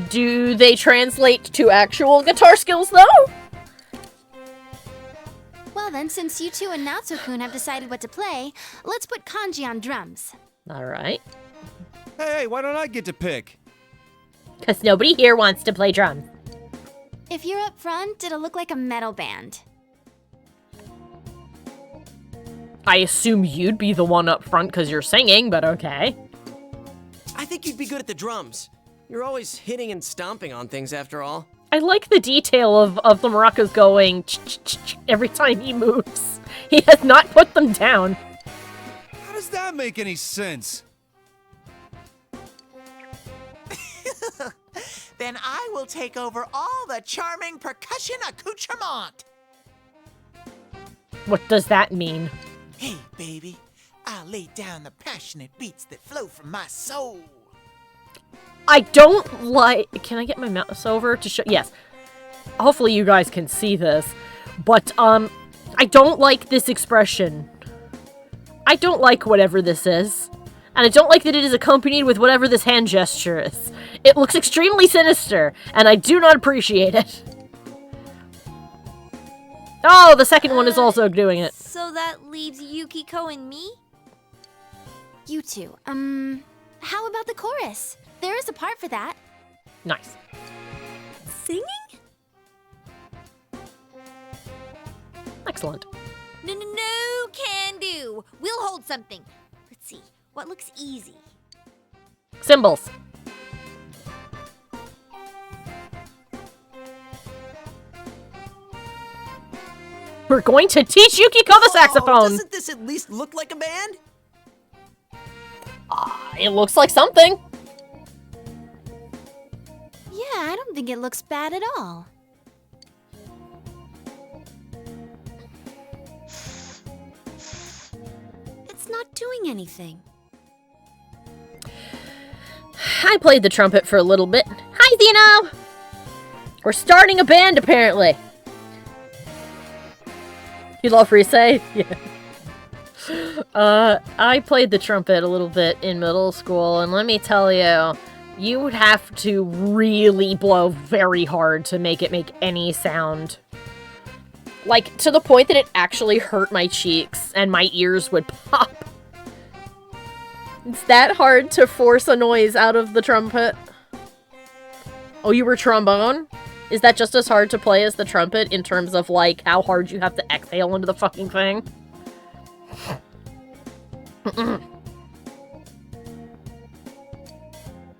Do they translate to actual guitar skills, though? Well then, since you two and Natsu-kun have decided what to play, let's put Kanji on drums. Alright. Hey, why don't I get to pick? Because nobody here wants to play drums. If you're up front, it'll look like a metal band. I assume you'd be the one up front because you're singing, but okay. I think you'd be good at the drums. You're always hitting and stomping on things after all. I like the detail of the maracas going every time he moves. He has not put them down. How does that make any sense? Then I will take over all the charming percussion accoutrement. What does that mean? Hey, baby, I'll lay down the passionate beats that flow from my soul. I don't like... Can I get my mouse over to show... Yes. Hopefully you guys can see this. But, I don't like this expression. I don't like whatever this is. And I don't like that it is accompanied with whatever this hand gesture is. It looks extremely sinister, and I do not appreciate it. Oh, the second one is also doing it. So that leaves Yukiko and me? You two, how about the chorus? There is a part for that. Nice. Singing? Excellent. No, can do. We'll hold something. Let's see. What looks easy? Symbols. We're going to teach Yukiko the saxophone. Doesn't this at least look like a band? It looks like something. Yeah, I don't think it looks bad at all. It's not doing anything. I played the trumpet for a little bit. Hi, Zeno! We're starting a band, apparently. You love Rise? Yeah. I played the trumpet a little bit in middle school, and let me tell you, you would have to really blow very hard to make it make any sound. Like, to the point that it actually hurt my cheeks, and my ears would pop. It's that hard to force a noise out of the trumpet. Oh, you were trombone? Is that just as hard to play as the trumpet in terms of, like, how hard you have to exhale into the fucking thing?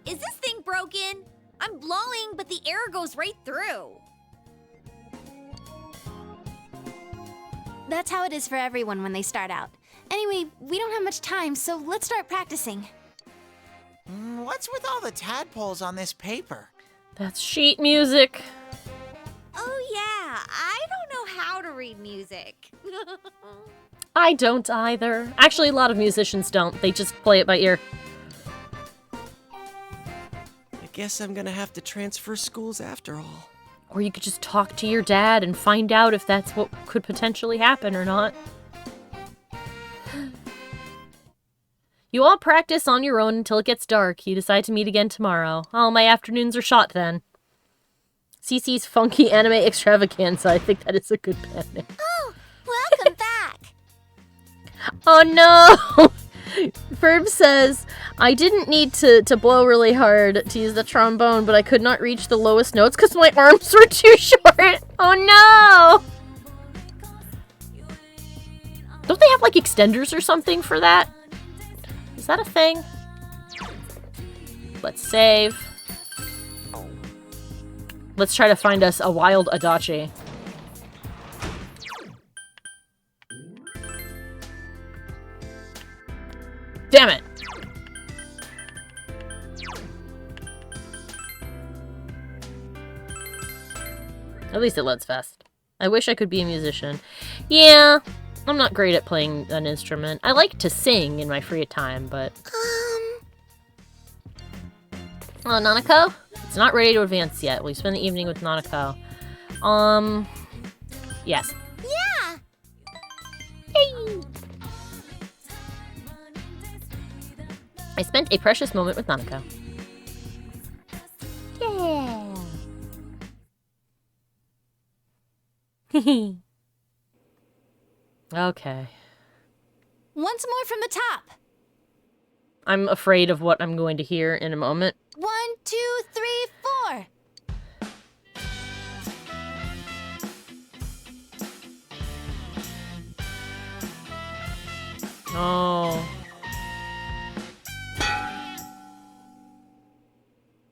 Is this thing broken? I'm blowing, but the air goes right through. That's how it is for everyone when they start out. Anyway, we don't have much time, so let's start practicing. What's with all the tadpoles on this paper? That's sheet music. Oh yeah, I don't know how to read music. I don't either. Actually, a lot of musicians don't. They just play it by ear. I guess I'm gonna have to transfer schools after all. Or you could just talk to your dad and find out if that's what could potentially happen or not. You all practice on your own until it gets dark. You decide to meet again tomorrow. All my afternoons are shot then. CC's Funky Anime Extravaganza. I think that is a good band name. Oh, welcome back. Oh no! Ferb says, I didn't need to blow really hard to use the trombone, but I could not reach the lowest notes because my arms were too short. Oh no! Don't they have like extenders or something for that? Is that a thing? Let's save. Let's try to find us a wild Adachi. Damn it! At least it loads fast. I wish I could be a musician. Yeah, I'm not great at playing an instrument. I like to sing in my free time, but... Oh, Nanako? It's not ready to advance yet. Will you spend the evening with Nanako? Yes. Yeah! Hey! I spent a precious moment with Nanako. Yeah. Okay. Once more from the top. I'm afraid of what I'm going to hear in a moment. 1, 2, 3, 4. Oh.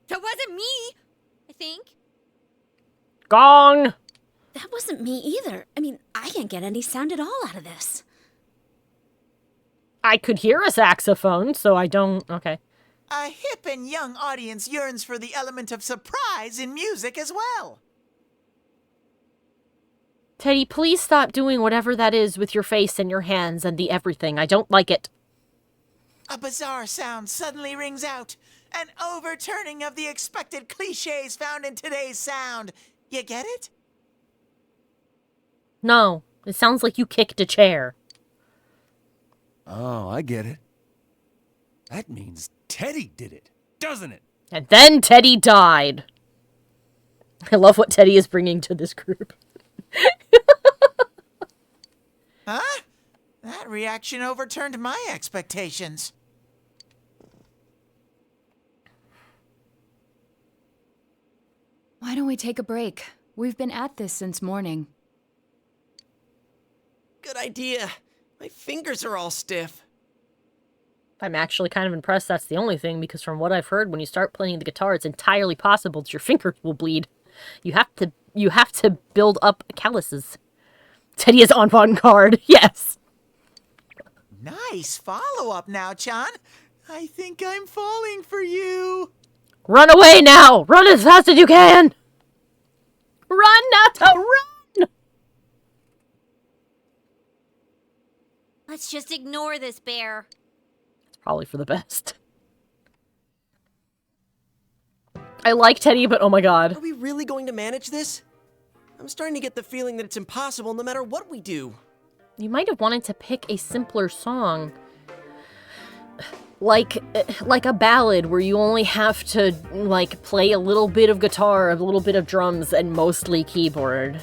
That wasn't me, I think. Gong! That wasn't me either. I mean, I can't get any sound at all out of this. I could hear a saxophone, so I don't... Okay. A hip and young audience yearns for the element of surprise in music as well. Teddy, please stop doing whatever that is with your face and your hands and the everything. I don't like it. A bizarre sound suddenly rings out. An overturning of the expected cliches found in today's sound. You get it? No, it sounds like you kicked a chair. Oh, I get it. That means Teddy did it, doesn't it? And then Teddy died. I love what Teddy is bringing to this group. Huh? That reaction overturned my expectations. Why don't we take a break? We've been at this since morning. Good idea. My fingers are all stiff. I'm actually kind of impressed that's the only thing, because from what I've heard, when you start playing the guitar, it's entirely possible that your fingers will bleed. You have to build up calluses. Teddy is avant-garde, yes. Nice follow-up now, Chan. I think I'm falling for you. Run away now! Run as fast as you can! Run, Nato, run! Let's just ignore this bear. It's probably for the best. I like Teddy, but oh my god. Are we really going to manage this? I'm starting to get the feeling that it's impossible no matter what we do. You might have wanted to pick a simpler song. Like a ballad where you only have to, like, play a little bit of guitar, a little bit of drums, and mostly keyboard.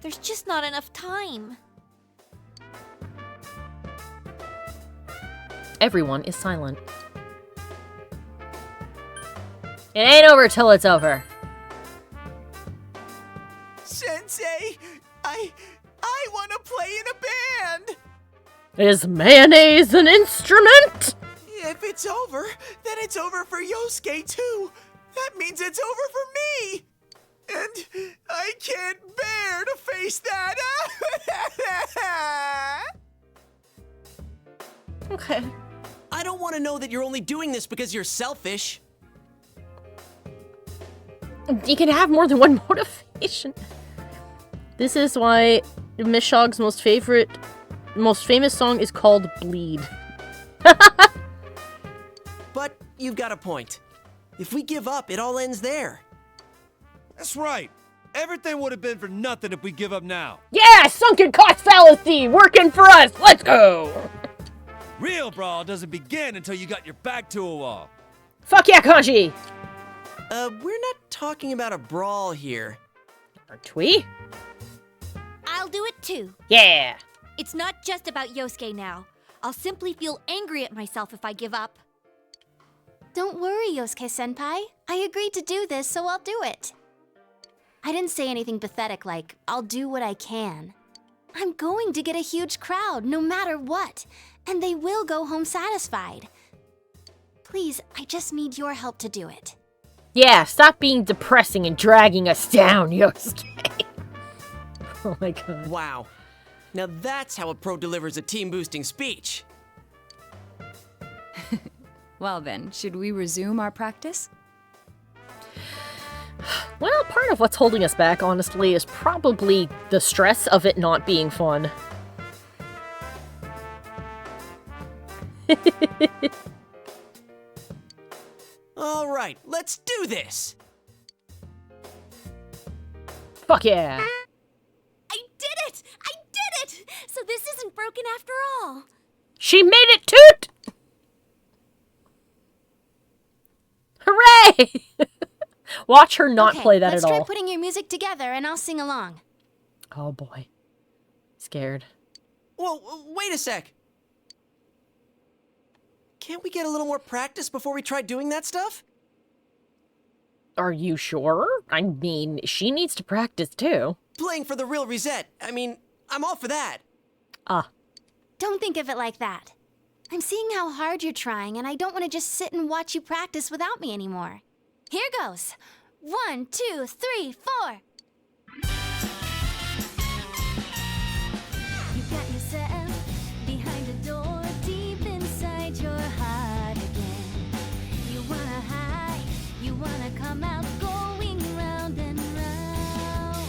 There's just not enough time. Everyone is silent. It ain't over till it's over. Sensei, I want to play in a band. Is mayonnaise an instrument? If it's over, then it's over for Yosuke too. That means it's over for me. And I can't bear to face that. Okay. I don't want to know that you're only doing this because you're selfish. You can have more than one motivation. This is why Miss Shog's most famous song is called Bleed. But you've got a point. If we give up, it all ends there. That's right. Everything would have been for nothing if we give up now. Yeah, sunken cost fallacy, working for us. Let's go. Real brawl doesn't begin until you got your back to a wall. Fuck yeah, Kanji. We're not talking about a brawl here. Aren't we? I'll do it too. Yeah. It's not just about Yosuke now. I'll simply feel angry at myself if I give up. Don't worry, Yosuke-senpai. I agreed to do this, so I'll do it. I didn't say anything pathetic like, I'll do what I can. I'm going to get a huge crowd, no matter what, and they will go home satisfied. Please, I just need your help to do it. Yeah, stop being depressing and dragging us down, Yosuke. Oh my god. Wow. Now that's how a pro delivers a team-boosting speech. Well then, should we resume our practice? Well, part of what's holding us back, honestly, is probably the stress of it not being fun. All right, let's do this. Fuck yeah. I did it! I did it! So this isn't broken after all. She made it toot! Hooray! Watch her not play that at let's all. try putting your music together and I'll sing along. Oh boy. Scared. Whoa, wait a sec. Can't we get a little more practice before we try doing that stuff? Are you sure? I mean, she needs to practice too. Playing for the real reset. I mean, I'm all for that. Don't think of it like that. I'm seeing how hard you're trying, and I don't want to just sit and watch you practice without me anymore. Here goes. 1, 2, 3, 4. You got yourself behind a door deep inside your heart again. You wanna hide, you wanna come out going round and round.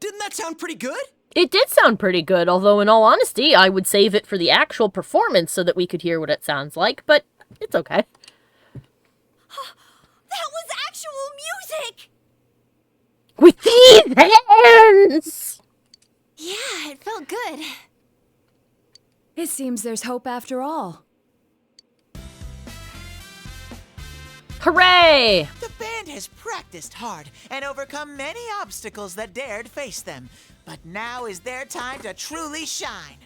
Didn't that sound pretty good? It did sound pretty good, although in all honesty, I would save it for the actual performance so that we could hear what it sounds like, but it's okay. That was actual music! With these hands! Yeah, it felt good. It seems there's hope after all. Hooray! The band has practiced hard and overcome many obstacles that dared face them. But now is their time to truly shine.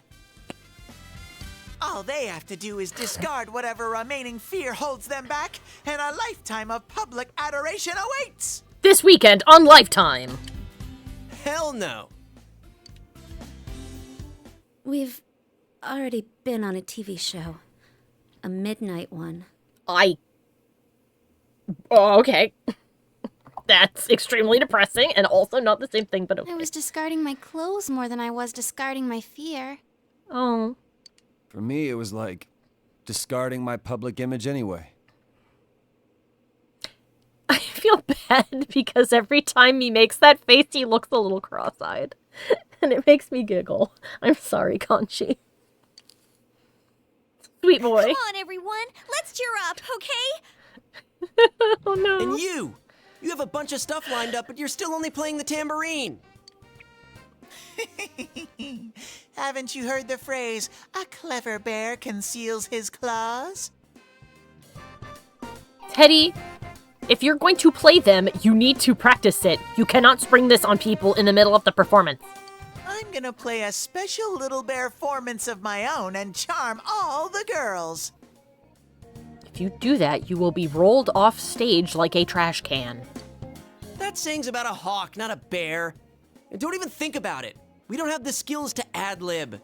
All they have to do is discard whatever remaining fear holds them back, and a lifetime of public adoration awaits! This weekend on Lifetime! Hell no. We've already been on a TV show. A midnight one. Oh, okay. That's extremely depressing and also not the same thing, but okay. I was discarding my clothes more than I was discarding my fear. Oh. For me, it was like discarding my public image anyway. I feel bad because every time he makes that face, he looks a little cross-eyed. And it makes me giggle. I'm sorry, Conchi. Sweet boy. Come on, everyone. Let's cheer up, okay? Oh, no. And you! You have a bunch of stuff lined up, but you're still only playing the tambourine. Haven't you heard the phrase, a clever bear conceals his claws? Teddy, if you're going to play them, you need to practice it. You cannot spring this on people in the middle of the performance. I'm gonna play a special little bear performance of my own and charm all the girls. If you do that, you will be rolled off stage like a trash can. That saying's about a hawk, not a bear. And don't even think about it. We don't have the skills to ad-lib.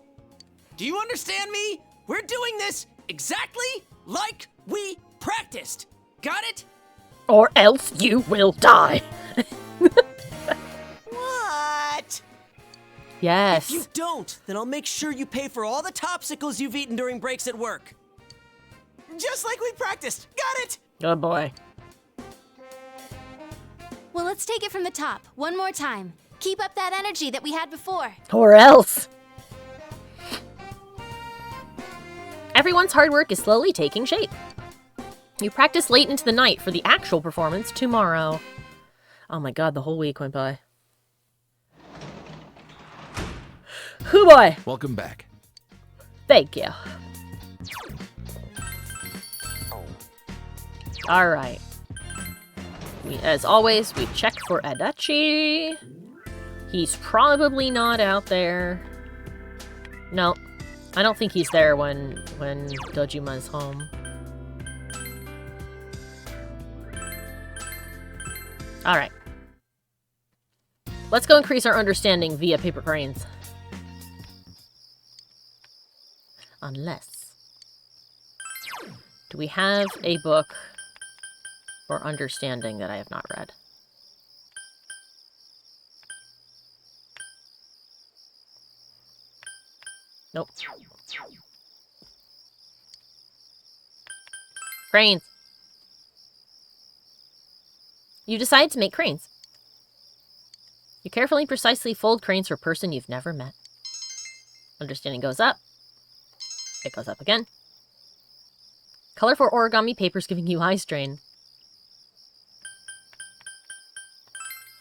Do you understand me? We're doing this exactly like we practiced. Got it? Or else you will die. What? Yes. If you don't, then I'll make sure you pay for all the topsicles you've eaten during breaks at work. Just like we practiced. Got it? Good boy. Well, let's take it from the top, one more time. Keep up that energy that we had before. Or else. Everyone's hard work is slowly taking shape. You practice late into the night for the actual performance tomorrow. Oh my god, the whole week went by. Hoo boy! Welcome back. Thank you. Alright. As always, we check for Adachi. He's probably not out there. No, I don't think he's there when Dojima's home. Alright. Let's go increase our understanding via paper cranes. Unless... Do we have a book for understanding that I have not read? Nope. Cranes. You decide to make cranes. You carefully and precisely fold cranes for a person you've never met. Understanding goes up. It goes up again. Colorful origami papers giving you eye strain.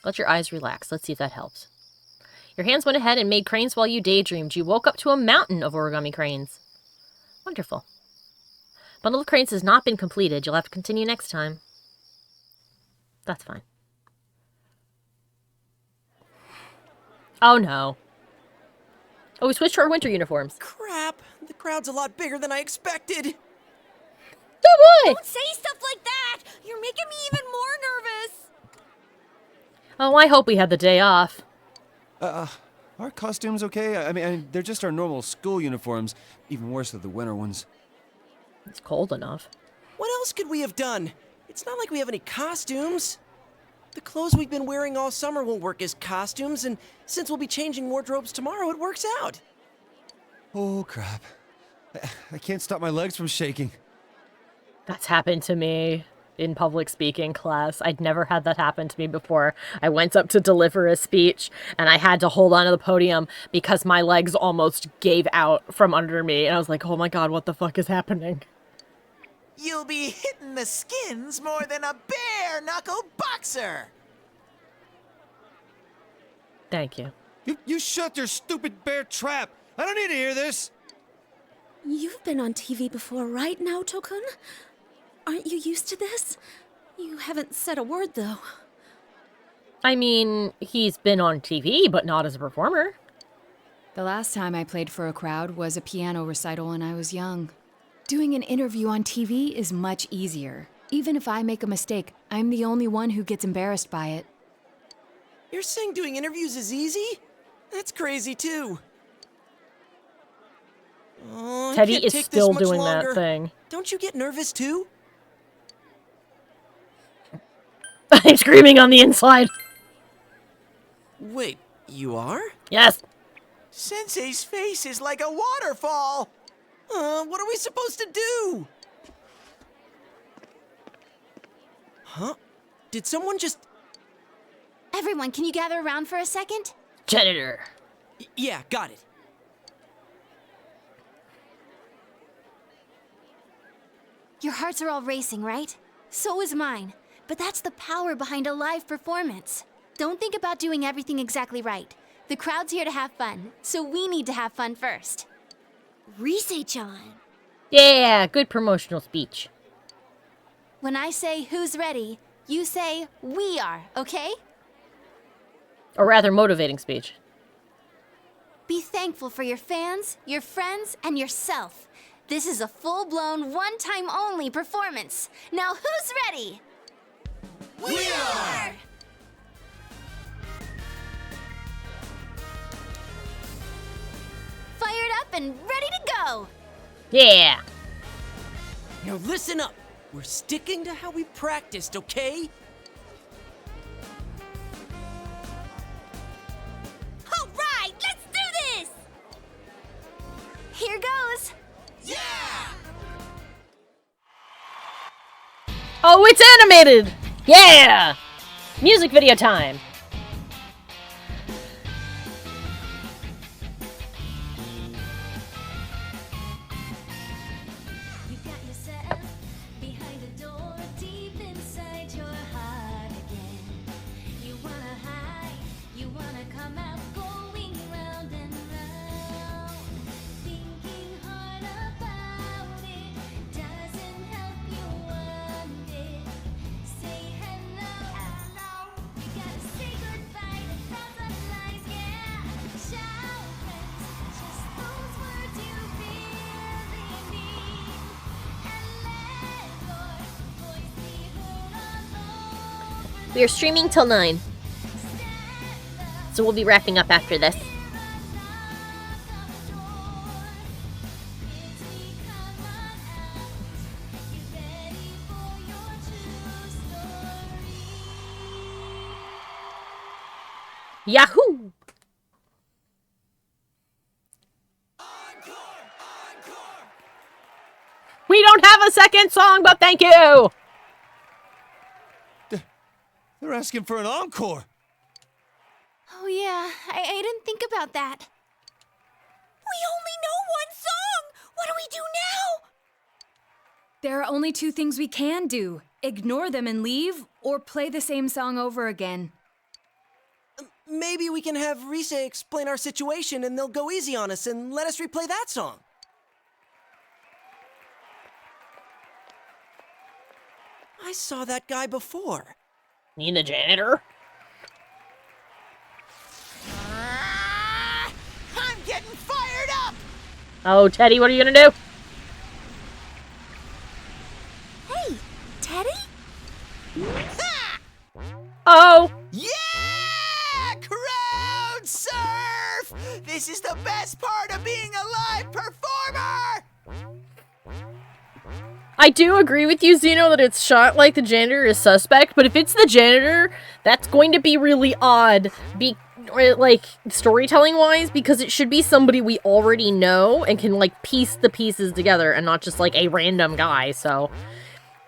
Let your eyes relax. Let's see if that helps. Your hands went ahead and made cranes while you daydreamed. You woke up to a mountain of origami cranes. Wonderful. Bundle of cranes has not been completed. You'll have to continue next time. That's fine. Oh no. Oh, we switched to our winter uniforms. Crap, the crowd's a lot bigger than I expected. Oh boy! Don't say stuff like that! You're making me even more nervous! Oh, I hope we had the day off. Are costumes okay? I mean, they're just our normal school uniforms. Even worse than the winter ones. It's cold enough. What else could we have done? It's not like we have any costumes. The clothes we've been wearing all summer won't work as costumes, and since we'll be changing wardrobes tomorrow, it works out. Oh, crap. I can't stop my legs from shaking. That's happened to me in public speaking class. I'd never had that happen to me before. I went up to deliver a speech, and I had to hold onto the podium because my legs almost gave out from under me. And I was like, oh my god, what the fuck is happening? You'll be hitting the skins more than a bare-knuckle boxer! Thank you. You shut your stupid bear trap! I don't need to hear this! You've been on TV before, right, Naoto-kun? Aren't you used to this? You haven't said a word, though. I mean, he's been on TV, but not as a performer. The last time I played for a crowd was a piano recital when I was young. Doing an interview on TV is much easier. Even if I make a mistake, I'm the only one who gets embarrassed by it. You're saying doing interviews is easy? That's crazy, too. Oh, Teddy I can't is take still this much doing longer. that thing. Don't you get nervous, too? I'm screaming on the inside. Wait, you are? Yes. Sensei's face is like a waterfall. What are we supposed to do? Huh? Did someone just... Everyone, can you gather around for a second? Janitor. Yeah, got it. Your hearts are all racing, right? So is mine. But that's the power behind a live performance. Don't think about doing everything exactly right. The crowd's here to have fun, so we need to have fun first. Rise-chan. Yeah, good promotional speech. When I say who's ready, you say we are, okay? Or rather, motivating speech. Be thankful for your fans, your friends, and yourself. This is a full-blown, one-time-only performance. Now who's ready? We are! Fired up and ready to go! Yeah! Now listen up. We're sticking to how we practiced, okay? All right, let's do this! Here goes! Yeah! Oh, it's animated! Yeah! Music video time! You got yourself behind a door deep inside your heart again. You wanna hide, you wanna come out, going round and round. Thinking hard about it doesn't help you one bit. Say hello, hello. You gotta say goodbye to thousands of lies, yeah. Shout friends, just those words you really need. We are streaming till 9. So we'll be wrapping up after this. Yahoo! We don't have a second song, but thank you! They're asking for an encore. Oh yeah, I didn't think about that. We only know one song! What do we do now? There are only two things we can do. Ignore them and leave, or play the same song over again. Maybe we can have Rise explain our situation and they'll go easy on us and let us replay that song. I saw that guy before. Need the janitor? I'm getting fired up! Oh, Teddy, what are you gonna do? Hey, Teddy? Oh! Yeah! Crowd surf! This is the best part of being a live performer! I do agree with you, Zeno, that it's shot like the janitor is suspect, but if it's the janitor, that's going to be really odd, like, storytelling-wise, because it should be somebody we already know and can, like, piece the pieces together and not just, like, a random guy, so...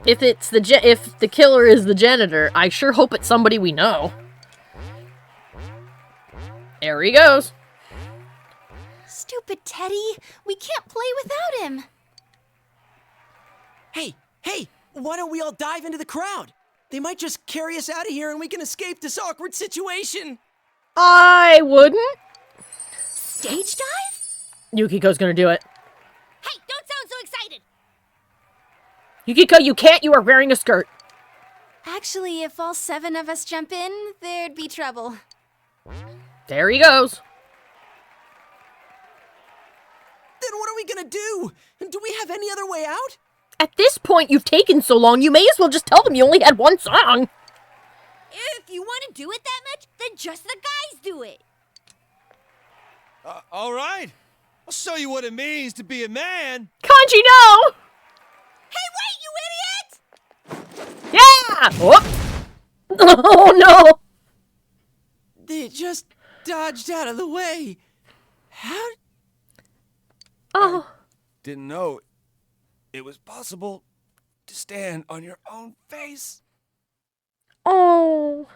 If the killer is the janitor, I sure hope it's somebody we know. There he goes. Stupid Teddy, we can't play without him. Hey, why don't we all dive into the crowd? They might just carry us out of here and we can escape this awkward situation. I wouldn't. Stage dive? Yukiko's gonna do it. Hey, don't sound so excited! Yukiko, you can't, you are wearing a skirt. Actually, if all 7 of us jump in, there'd be trouble. There he goes. Then what are we gonna do? Do we have any other way out? At this point, you've taken so long, you may as well just tell them you only had one song. If you want to do it that much, then just the guys do it. All right. I'll show you what it means to be a man. Kanji, no! Hey, wait, you idiot! Yeah! Oh, oh no! They just dodged out of the way. How? Oh. Didn't know it was possible to stand on your own face. Oh.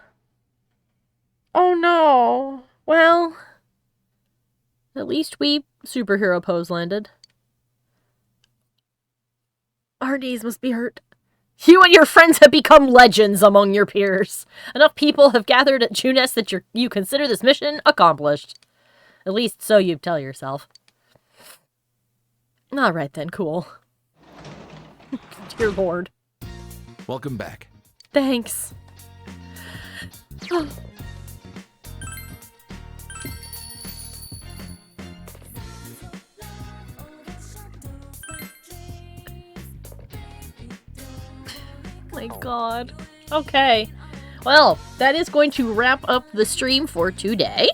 Oh no. Well, at least we superhero pose landed. Our knees must be hurt. You and your friends have become legends among your peers. Enough people have gathered at Juness that you consider this mission accomplished. At least so you tell yourself. Alright then, cool. Dear Lord. Welcome back. Thanks. My god. Okay. Well, that is going to wrap up the stream for today.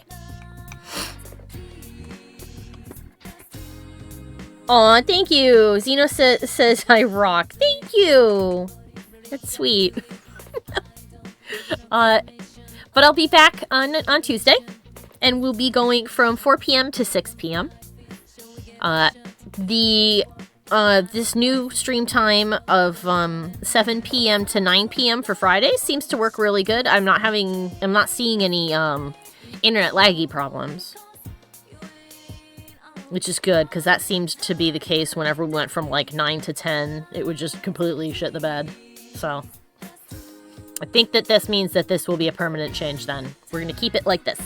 Aw, thank you. Zeno says I rock. Thank you. That's sweet. But I'll be back on Tuesday, and we'll be going from 4 p.m. to 6 p.m. This new stream time of 7 p.m. to 9 p.m. for Friday seems to work really good. I'm not seeing any internet laggy problems, which is good because that seemed to be the case whenever we went from like 9 to 10. It would just completely shit the bed. So I think that this means that this will be a permanent change then. We're going to keep it like this.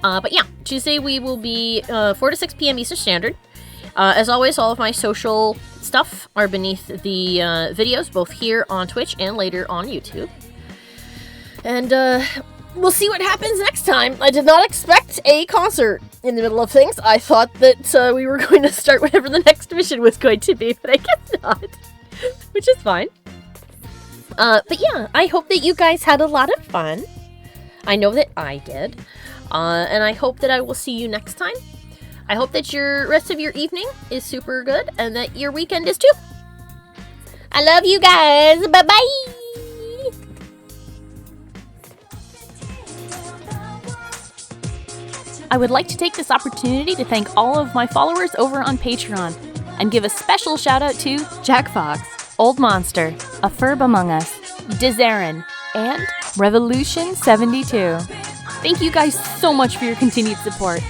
But yeah, Tuesday we will be 4 to 6 p.m. Eastern Standard. As always, all of my social stuff are beneath the videos, both here on Twitch and later on YouTube. And we'll see what happens next time. I did not expect a concert in the middle of things. I thought that we were going to start whatever the next mission was going to be, but I guess not. Which is fine. But yeah, I hope that you guys had a lot of fun. I know that I did. And I hope that I will see you next time. I hope that your rest of your evening is super good and that your weekend is too. I love you guys. Bye-bye. I would like to take this opportunity to thank all of my followers over on Patreon and give a special shout out to Jack Fox, Old Monster, A Ferb Among Us, Dizarin, and Revolution72. Thank you guys so much for your continued support.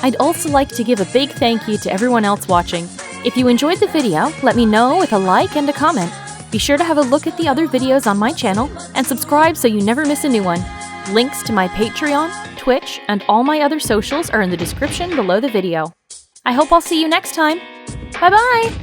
I'd also like to give a big thank you to everyone else watching. If you enjoyed the video, let me know with a like and a comment. Be sure to have a look at the other videos on my channel and subscribe so you never miss a new one. Links to my Patreon, Twitch, and all my other socials are in the description below the video. I hope I'll see you next time. Bye-bye!